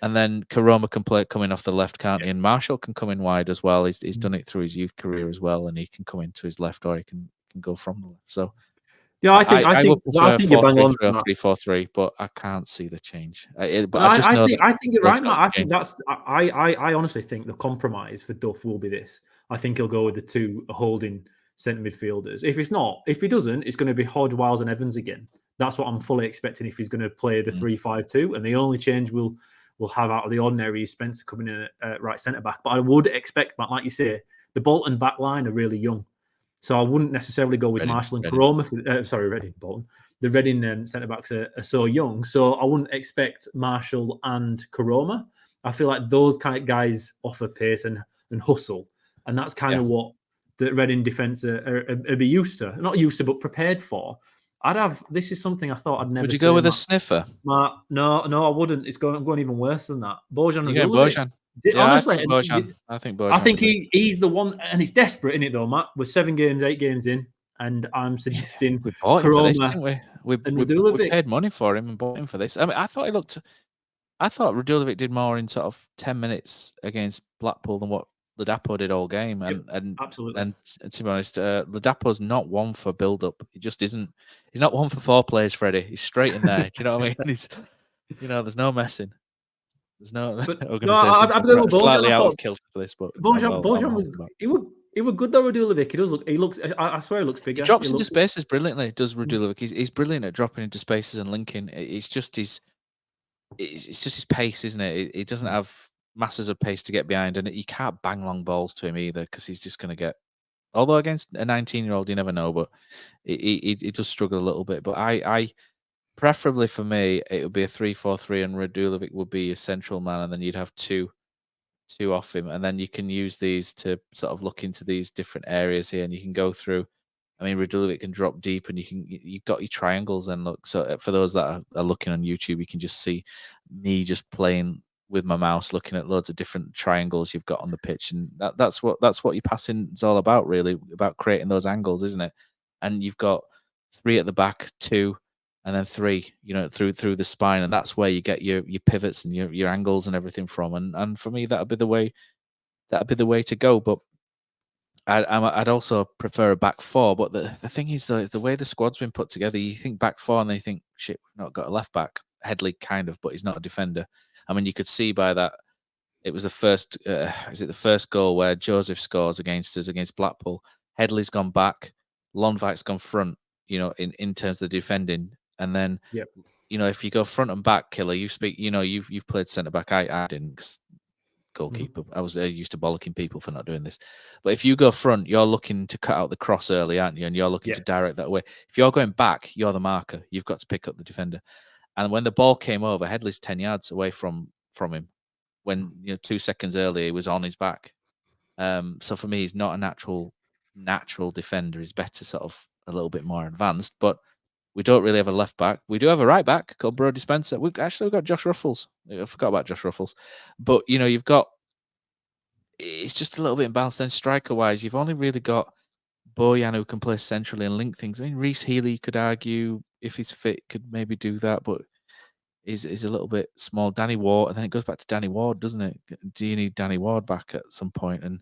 And then Karoma can play coming off the left, can't he? And Marshall can come in wide as well. He's done it through his youth career as well, and he can come into his left, or he can go from the left. So yeah, I would prefer 4-3-3, but I can't see the change. I think you're right, Matt. I honestly think the compromise for Duff will be this. I think he'll go with the 2 holding centre midfielders. If he doesn't, it's going to be Hodge, Wiles, and Evans again. That's what I'm fully expecting if he's going to play the 3-5-2. And the only change we'll have out of the ordinary is Spencer coming in at right centre back. But I would expect, Matt, like you say, the Bolton back line are really young. So I wouldn't necessarily go with Marshall and Karoma. Reading, Bolton. The Reading centre backs are so young. So I wouldn't expect Marshall and Karoma. I feel like those kind of guys offer pace and hustle. And that's kind of what the Reading defence are be used to. Not used to, but prepared for. This is something I thought I'd never. Would you go with a sniffer? Matt, no, I wouldn't. I'm going even worse than that. Bojan. Honestly, I think Bojan. I think he's the one, and it's desperate, isn't it, though, Matt? We're 8 games in, and I'm suggesting we bought him for this, didn't we? We paid money for him and bought him for this. I mean, I thought Radulovic did more in sort of 10 minutes against Blackpool than what Ladapo did all game, and absolutely. And to be honest, Ladapo's not one for build up. He just isn't. He's not one for 4 players, Freddie. He's straight in there. Do you know what I mean? He's, there's no messing. There's no. I'm going slightly out of kilter for this, but Bojan was. He was good though. Radulovic. He looks. I swear, he looks bigger. He drops into spaces brilliantly. Does Radulovic? He's brilliant at dropping into spaces and linking. It's just his pace, isn't it? He doesn't have masses of pace to get behind, and you can't bang long balls to him either, because he's just going to get. Although against a 19-year-old, you never know, but he does struggle a little bit. But I preferably for me, it would be a 3-4-3, and Radulovic would be a central man, and then you'd have two off him, and then you can use these to sort of look into these different areas here, and you can go through. I mean, Radulovic can drop deep, and you've got your triangles. Then look, so for those that are looking on YouTube, you can just see me just playing with my mouse, looking at loads of different triangles you've got on the pitch, and that's what your passing is all about, really, about creating those angles, isn't it? And you've got 3 at the back, 2, and then 3, through the spine, and that's where you get your pivots and your angles and everything from. And for me, that'd be the way to go. But I'd also prefer a back 4. But the thing is, though, is the way the squad's been put together. You think back 4, and then you think, shit, we've not got a left back. Headley kind of, but he's not a defender. I mean, you could see by that. It was the first. Is it the first goal where Joseph scores against us against Blackpool? Headley's gone back. Lonvite's gone front. In terms of the defending, and then if you go front and back, Killer, you speak. You've played centre back. I didn't. 'Cause goalkeeper. I was used to bollocking people for not doing this. But if you go front, you're looking to cut out the cross early, aren't you? And you're looking to direct that way. If you're going back, you're the marker. You've got to pick up the defender. And when the ball came over, Headley's 10 yards away from him. When 2 seconds earlier he was on his back. So for me, he's not a natural defender. He's better sort of a little bit more advanced. But we don't really have a left back. We do have a right back called Brodie Spencer. We've got Josh Ruffles. I forgot about Josh Ruffles. But you've got, it's just a little bit imbalanced. Then striker wise, you've only really got Bojan who can play centrally and link things. I mean, Reece Healy, could argue, if he's fit, could maybe do that, but is a little bit small. Danny Ward, and then it goes back to Danny Ward, doesn't it? Do you need Danny Ward back at some point? And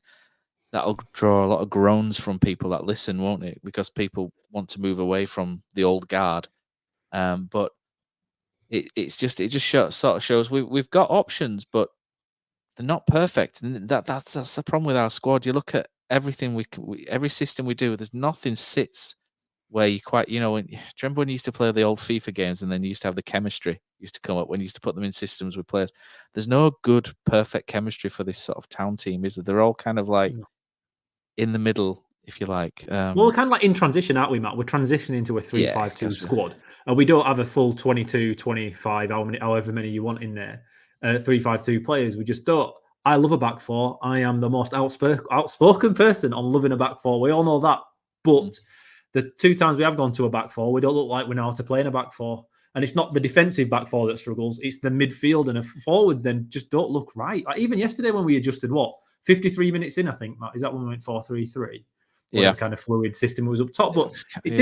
that'll draw a lot of groans from people that listen, won't it? Because people want to move away from the old guard. But it just sort of shows we've got options, but they're not perfect, and that's the problem with our squad. You look at everything every system we do, there's nothing sits where you quite, do you remember when you used to play the old FIFA games and then you used to have the chemistry used to come up when you used to put them in systems with players? There's no good, perfect chemistry for this sort of town team, is there? They're all kind of like in the middle, if you like. Well, we're kind of like in transition, aren't we, Matt? We're transitioning into a 3-5-2 squad. And we don't have a full 22, 25, however many you want in there, 3-5-2 players. We just don't. I love a back four. I am the most outspoken person on loving a back four. We all know that. But the 2 times we have gone to a back four, we don't look like we know how to play in a back four. And it's not the defensive back four that struggles. It's the midfield and the forwards then just don't look right. Like even yesterday when we adjusted, 53 minutes in, I think, Matt, is that when we went 4-3-3? Yeah. Kind of fluid system was up top. But it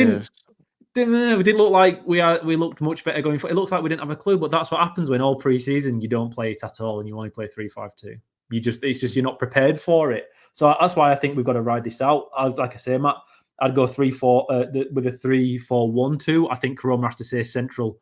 didn't look like we looked much better going forward. It looks like we didn't have a clue, but that's what happens when all pre-season you don't play it at all and you only play 3-5-2. It's just you're not prepared for it. So that's why I think we've got to ride this out. Like I say, Matt, I'd go 3-4 with a 3-4-1-2. I think Corona has to say central,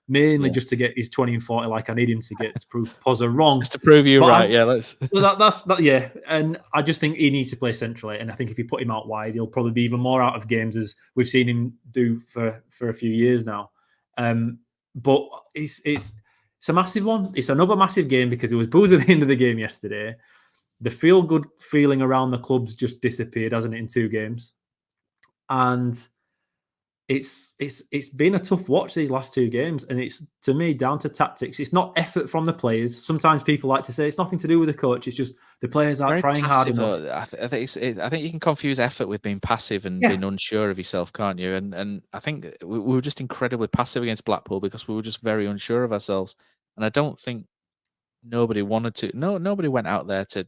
mainly just to get his 20 and 40. Like I need him to get to prove Pozza wrong, just to prove you right. Let's. Well, that's yeah. And I just think he needs to play centrally. And I think if you put him out wide, he'll probably be even more out of games, as we've seen him do for a few years now. But it's a massive one. It's another massive game because it was booze at the end of the game yesterday. The feel-good feeling around the club's just disappeared, hasn't it, in 2 games? And it's been a tough watch these last 2 games, and it's, to me, down to tactics. It's not effort from the players. Sometimes people like to say it's nothing to do with the coach. It's just the players aren't trying hard enough. I think you can confuse effort with being passive and being unsure of yourself, can't you? And I think we were just incredibly passive against Blackpool because we were just very unsure of ourselves. And I don't think nobody wanted to. Nobody went out there to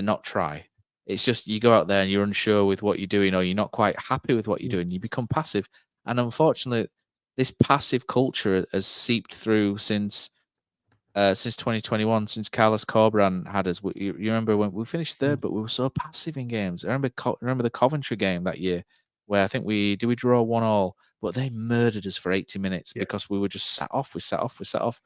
not try. It's just you go out there and you're unsure with what you're doing, or you're not quite happy with what you're doing. You become passive. And unfortunately, this passive culture has seeped through since 2021, since Carlos Corberan had us. You remember when we finished 3rd, but we were so passive in games. I remember the Coventry game that year, where I think we draw 1-1, but they murdered us for 80 minutes because we were just sat off. We sat off.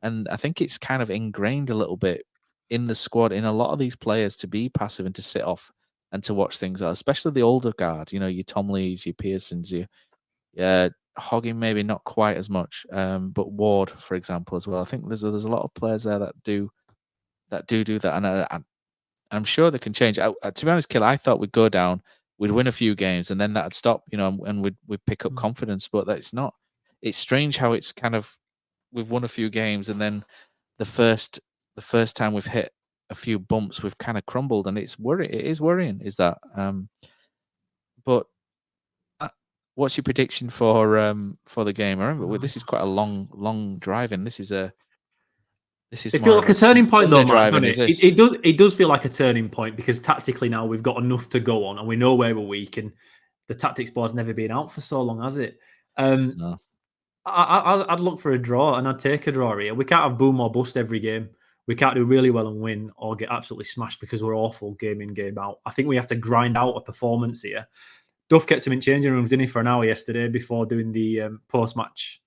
And I think it's kind of ingrained a little bit in the squad, in a lot of these players, to be passive and to sit off and to watch things out, especially the older guard, your Tom Lees, your Pearsons, your Hogging, maybe not quite as much, but Ward, for example, as well. I think there's a lot of players there that do that, and I'm sure they can change. To be honest, Kill, I thought we'd go down, we'd win a few games, and then that'd stop, and we'd pick up confidence. But that's not. It's strange how it's kind of, we've won a few games, and then the first time we've hit a few bumps, we've kind of crumbled, and it's worrying. It is worrying, is that? But what's your prediction for the game? I remember this is quite a long driving. This is it feels like a turning point, though, Matt, doesn't it? It does feel like a turning point because tactically now we've got enough to go on, and we know where we're weak, and the tactics board's never been out for so long, has it? No. I'd look for a draw, and I'd take a draw here. We can't have boom or bust every game. We can't do really well and win, or get absolutely smashed because we're awful game in, game out. I think we have to grind out a performance here. Duff kept him in changing rooms, didn't he, for an hour yesterday before doing the post-match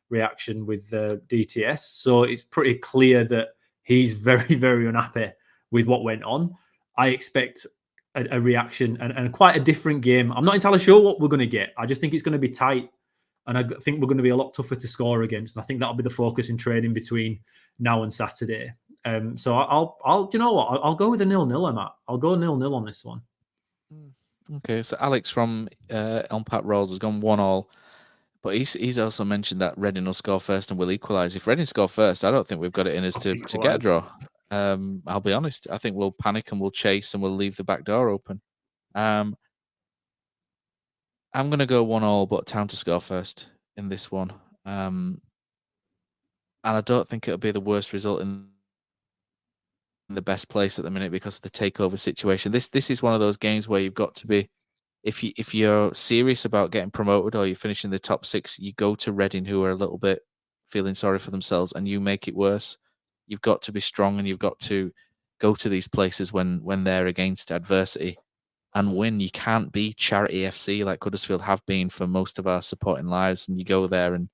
reaction with DTS. So it's pretty clear that he's very, very unhappy with what went on. I expect a reaction and quite a different game. I'm not entirely sure what we're going to get. I just think it's going to be tight. And I think we're going to be a lot tougher to score against. And I think that'll be the focus in training between now and Saturday. So I'll you know what? I'll go with a 0-0, Matt. I'll go 0-0 on this one. Okay, so Alex from Elm Park Royals has gone 1-1. But he's also mentioned that Reading will score first and will equalise. If Reading score first, I don't think we've got it in us to get a draw. I'll be honest. I think we'll panic and we'll chase and we'll leave the back door open. I'm going to go 1-1, but Town to score first in this one. And I don't think it'll be the worst result in the best place at the minute because of the takeover situation. This is one of those games where you've got to be, if you're serious about getting promoted or you're finishing the top 6, you go to Reading, who are a little bit feeling sorry for themselves, and you make it worse. You've got to be strong and you've got to go to these places when they're against adversity and win. You can't be charity FC like Huddersfield have been for most of our supporting lives, and you go there and,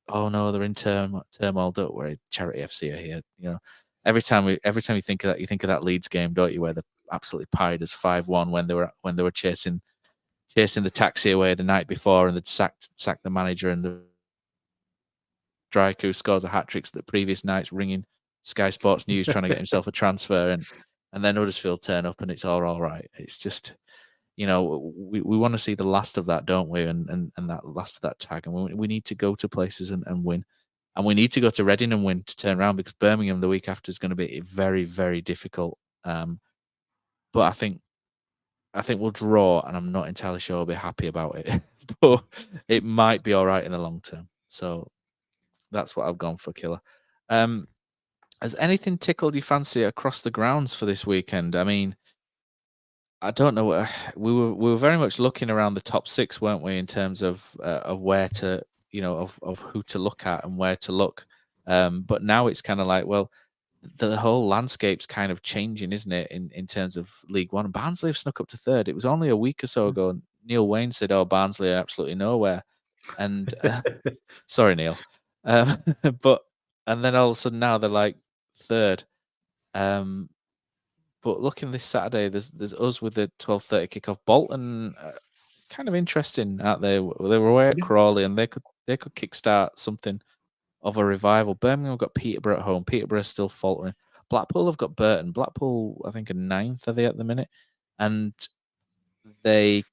oh no, they're in turmoil. Don't worry, charity FC are here. You know, every time you think of that, you think of that Leeds game, don't you, where they absolutely pied us 5-1 when they were chasing the taxi away the night before, and they'd sacked the manager, and the striker who scores a hat-trick the previous night's ringing Sky Sports News trying to get himself a transfer, and then Huddersfield turn up and it's all right. It's just, you know, we want to see the last of that, don't we? And that last of that tag, and we need to go to places and win, and we need to go to Reading and win to turn around, because Birmingham the week after is going to be very, very difficult. But I think we'll draw, and I'm not entirely sure I'll be happy about it, but it might be all right in the long term. So that's what I've gone for, Killer. Has anything tickled your fancy across the grounds for this weekend? I mean, I don't know. We were very much looking around the top 6, weren't we, in terms of where to, you know, of who to look at and where to look. But now it's kind of like, well, the whole landscape's kind of changing, isn't it, in terms of League One? Barnsley have snuck up to 3rd. It was only a week or so ago. Neil Wayne said, "Oh, Barnsley are absolutely nowhere," and sorry, Neil. And then all of a sudden now they're like 3rd. But looking this Saturday, there's us with the 12:30 kickoff. Bolton, kind of interesting, aren't they? They were away at Crawley, and they could kickstart something of a revival. Birmingham have got Peterborough at home. Peterborough is still faltering. Blackpool have got Burton. Blackpool, I think, are 9th, are they, at the minute? And they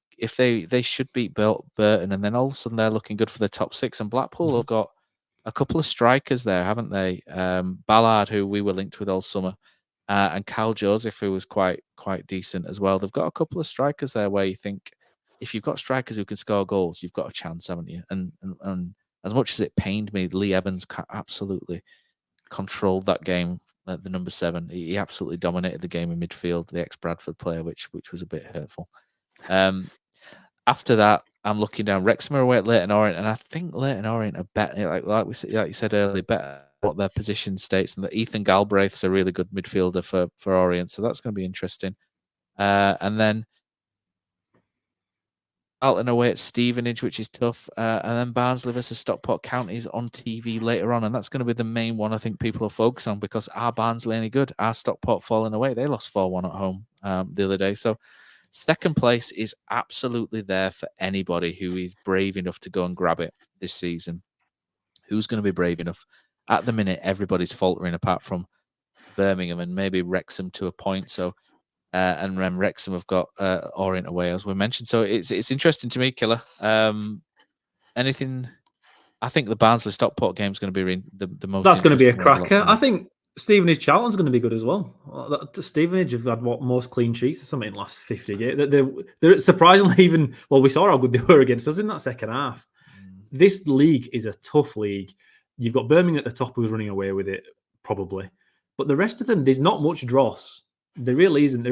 should beat Burton, and then all of a sudden they're looking good for the top 6. And Blackpool have got a couple of strikers there, haven't they? Ballard, who we were linked with all summer, and Kyle Joseph, who was quite decent as well. They've got a couple of strikers there where you think, if you've got strikers who can score goals, you've got a chance, haven't you? And as much as it pained me, Lee Evans absolutely controlled that game at the number 7. He absolutely dominated the game in midfield, the ex-Bradford player, which was a bit hurtful. After that, I'm looking down. Wrexham are away at Leyton Orient, and I think Leyton Orient are better, like you said earlier, better what their position states, and that Ethan Galbraith's a really good midfielder for Orient, so that's going to be interesting. And then Alton away at Stevenage, which is tough, and then Barnsley versus Stockport County is on TV later on, and that's going to be the main one I think people will focus on, because are Barnsley any good? Are Stockport falling away? They lost 4-1 at home the other day, so second place is absolutely there for anybody who is brave enough to go and grab it this season. Who's going to be brave enough? At the minute, everybody's faltering apart from Birmingham and maybe Wrexham to a point. So, and then Wrexham have got Orient away, as we mentioned. So it's interesting to me, Killer. Anything? I think the Barnsley Stockport game is going to be the most. That's going to be a cracker. I think Stevenage Charlton's going to be good as well. Stevenage have had most clean sheets or something in the last 50 games. They're surprisingly even. Well, we saw how good they were against us in that second half. This league is a tough league. You've got Birmingham at the top who's running away with it, probably. But the rest of them, there's not much dross. There really isn't.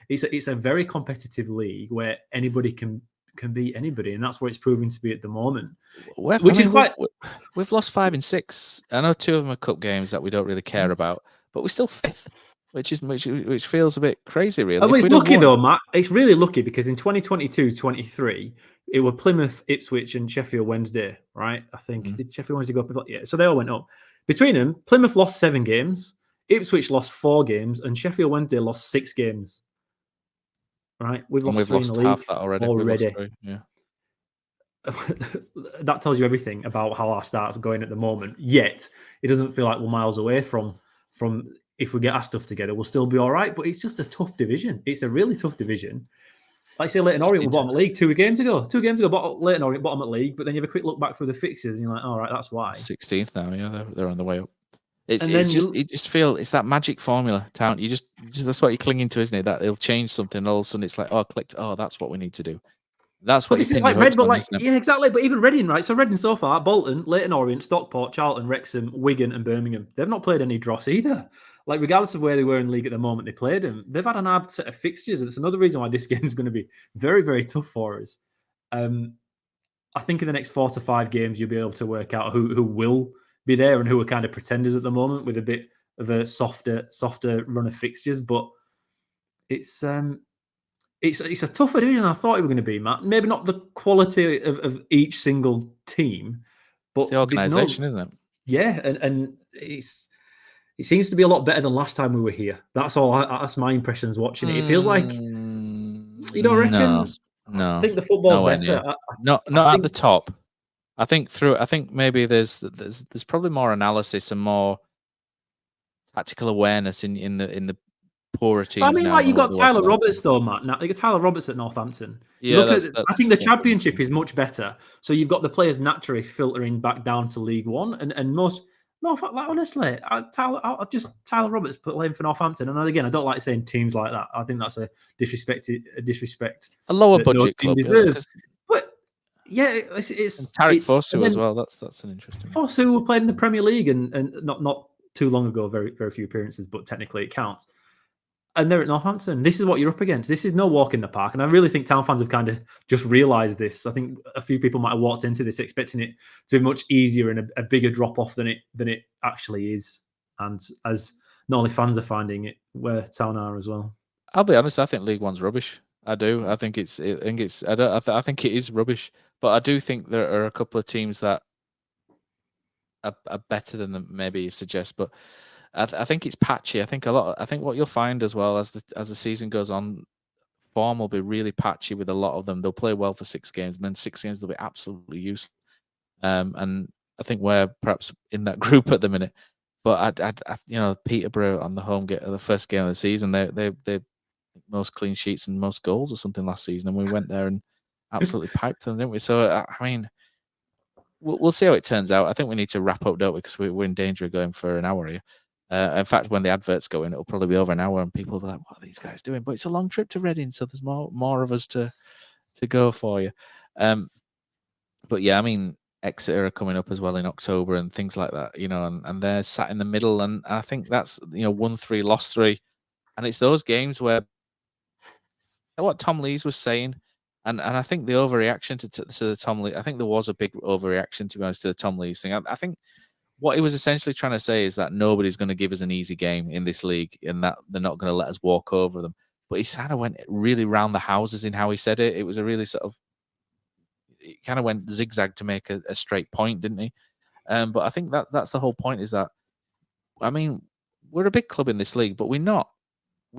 It's a very competitive league where anybody can beat anybody, and that's what it's proving to be at the moment. We've lost 5 in 6. I know 2 of them are cup games that we don't really care about, but we're still 5th, which feels a bit crazy, really. I mean, it's lucky though, Matt. It's really lucky because in 2022-23, it were Plymouth, Ipswich, and Sheffield Wednesday, right? I think did Sheffield Wednesday go up? Yeah, so they all went up. Between them, Plymouth lost 7 games, Ipswich lost 4 games, and Sheffield Wednesday lost 6 games. Right, we've lost half that already. 3, yeah. That tells you everything about how our start's going at the moment. Yet it doesn't feel like we're miles away from if we get our stuff together, we'll still be all right. But it's just a tough division. It's a really tough division. Like say Leighton Orient were bottom of the league 2 games ago. 2 games ago, Leighton Orient bottom of the league, but then you have a quick look back through the fixtures and you're like, all right, that's why. 16th now, yeah, they're on the way up. It's that magic formula, Town. You just that's what you're clinging to, isn't it? That it'll change something, and all of a sudden it's like, clicked. Oh, that's what we need to do. That's what you think. Like yeah, exactly. But even Reading, right? So Reading so far, Bolton, Leighton Orient, Stockport, Charlton, Wrexham, Wigan, and Birmingham. They've not played any dross either. Like regardless of where they were in the league at the moment they played them, they've had an hard set of fixtures. And it's another reason why this game is going to be very, very tough for us. I think in the next 4 to 5 games you'll be able to work out who will be there and who are kind of pretenders at the moment with a bit of a softer run of fixtures. But it's a tougher division than I thought it were going to be, Matt. Maybe not the quality of each single team, but it's the organisation, isn't it? Yeah, and it seems to be a lot better than last time we were here. That's all. That's my impressions watching it. It feels like you don't reckon. No, I think the football's better. Not at the top. I think maybe there's probably more analysis and more tactical awareness in the poorer teams. I mean, like you got Tyler Roberts though, Matt. Now you got Tyler Roberts at Northampton. Yeah, I think the Championship is much better. So you've got the players naturally filtering back down to League One, and most. No, like, honestly, Tyler Roberts playing for Northampton, and again, I don't like saying teams like that. I think that's a disrespect. A lower budget club deserves. But yeah, it's Tarek Fosu as well. That's an interesting. Fosu were playing in the Premier League and not too long ago, very very few appearances, but technically it counts. And they're at Northampton. This is what you're up against. This is no walk in the park. And I really think Town fans have kind of just realised this. I think a few people might have walked into this expecting it to be much easier and a bigger drop-off than it actually is. And as not only fans are finding it, where Town are as well. I'll be honest, I think League One's rubbish. I do. I think it is rubbish. But I do think there are a couple of teams that are better than them, maybe you suggest. But I think it's patchy. I think what you'll find as well as the season goes on, form will be really patchy with a lot of them. They'll play well for 6 games, and then 6 games they'll be absolutely useless. And I think we're perhaps in that group at the minute. But Peterborough on the home game, the first game of the season, they most clean sheets and most goals or something last season, and we went there and absolutely piped them, didn't we? So I mean, we'll see how it turns out. I think we need to wrap up, don't we? Because we're in danger of going for an hour here. In fact, when the adverts go in, it'll probably be over an hour, and people will be like, "What are these guys doing?" But it's a long trip to Reading, so there's more of us to go for you. But yeah, I mean, Exeter are coming up as well in October and things like that, and they're sat in the middle, and I think that's won 3, lost 3, and it's those games where what Tom Lees was saying, and I think the overreaction to the Tom Lees, I think there was a big overreaction, to be honest, to the Tom Lees thing. I think what he was essentially trying to say is that nobody's going to give us an easy game in this league, and that they're not going to let us walk over them. But he kind of went really round the houses in how he said it. It was a really he kind of went zigzag to make a straight point, didn't he? But I think that's the whole point, is that, I mean, we're a big club in this league, but we're not.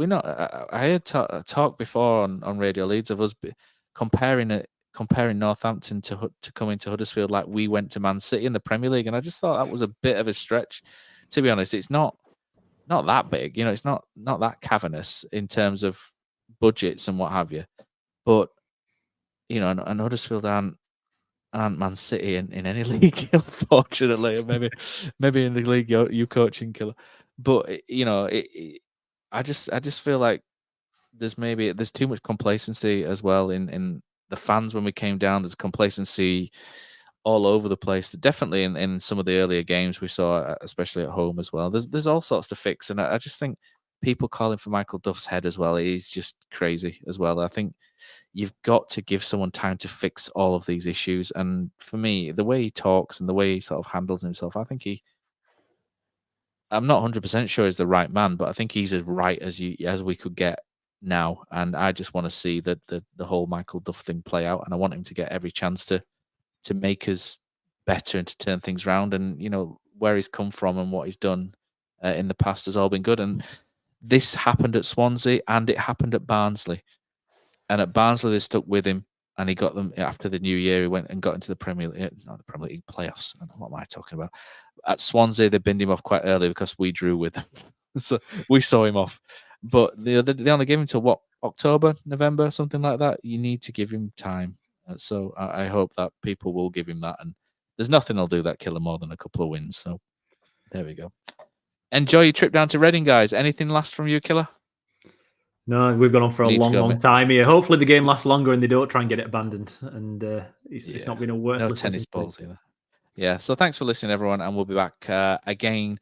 I heard talk before on Radio Leeds of us comparing Northampton to coming to Huddersfield like we went to Man City in the Premier League, and I just thought that was a bit of a stretch. To be honest, it's not that big, it's not that cavernous in terms of budgets and what have you. But and Huddersfield aren't Man City in any league, unfortunately. Maybe in the league you coaching, Killer. But I just feel like there's too much complacency as well in the fans. When we came down, there's complacency all over the place. Definitely in some of the earlier games we saw, especially at home as well. There's all sorts to fix, and I just think people calling for Michael Duff's head as well is just crazy as well. I think you've got to give someone time to fix all of these issues. And for me, the way he talks and the way he sort of handles himself, I think I'm not 100% sure he's the right man, but I think he's as right as we could get now. And I just want to see the whole Michael Duff thing play out, and I want him to get every chance to make us better and to turn things around. And where he's come from and what he's done in the past has all been good. And this happened at Swansea and it happened at Barnsley. And at Barnsley they stuck with him, and he got them after the new year. He went and got into the Premier League playoffs. What am I talking about? At Swansea, they binned him off quite early because we drew with them. So we saw him off. But they only gave him till what, October, November, something like that. You need to give him time. So I hope that people will give him that. And there's nothing will do that killer more than a couple of wins. So there we go. Enjoy your trip down to Reading, guys. Anything last from you, Killer? No, we've gone on for a Need to go, long mate. time here. Hopefully the game lasts longer and they don't try and get it abandoned. And it's not been a worthless No tennis listen to. balls either. Yeah, so thanks for listening, everyone, and we'll be back again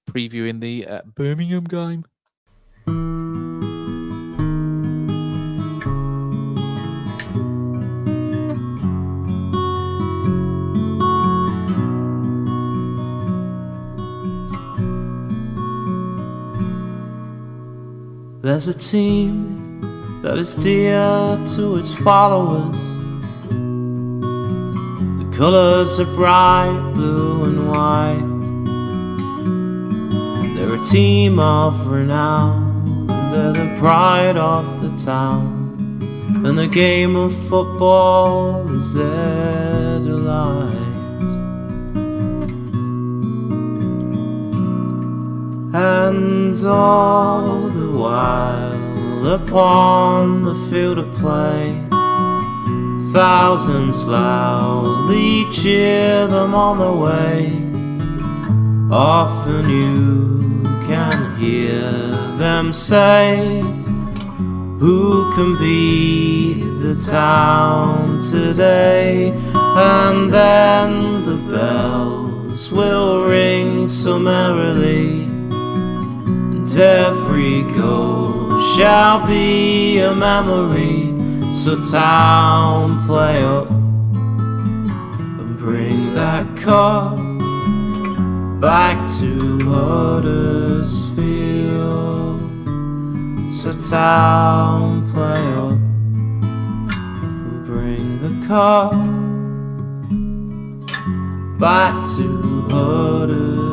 previewing the Birmingham game. There's a team that is dear to its followers. The colours are bright blue and white. They're a team of renown, they're the pride of the town, and the game of football is their delight. And all the while upon the field of play, thousands loudly cheer them on the way. Often you can hear them say, who can beat the town today? And then the bells will ring so merrily, and every goal shall be a memory. So town, play up and bring that cup back to Huddersfield. So town, play up and bring the cup back to Huddersfield.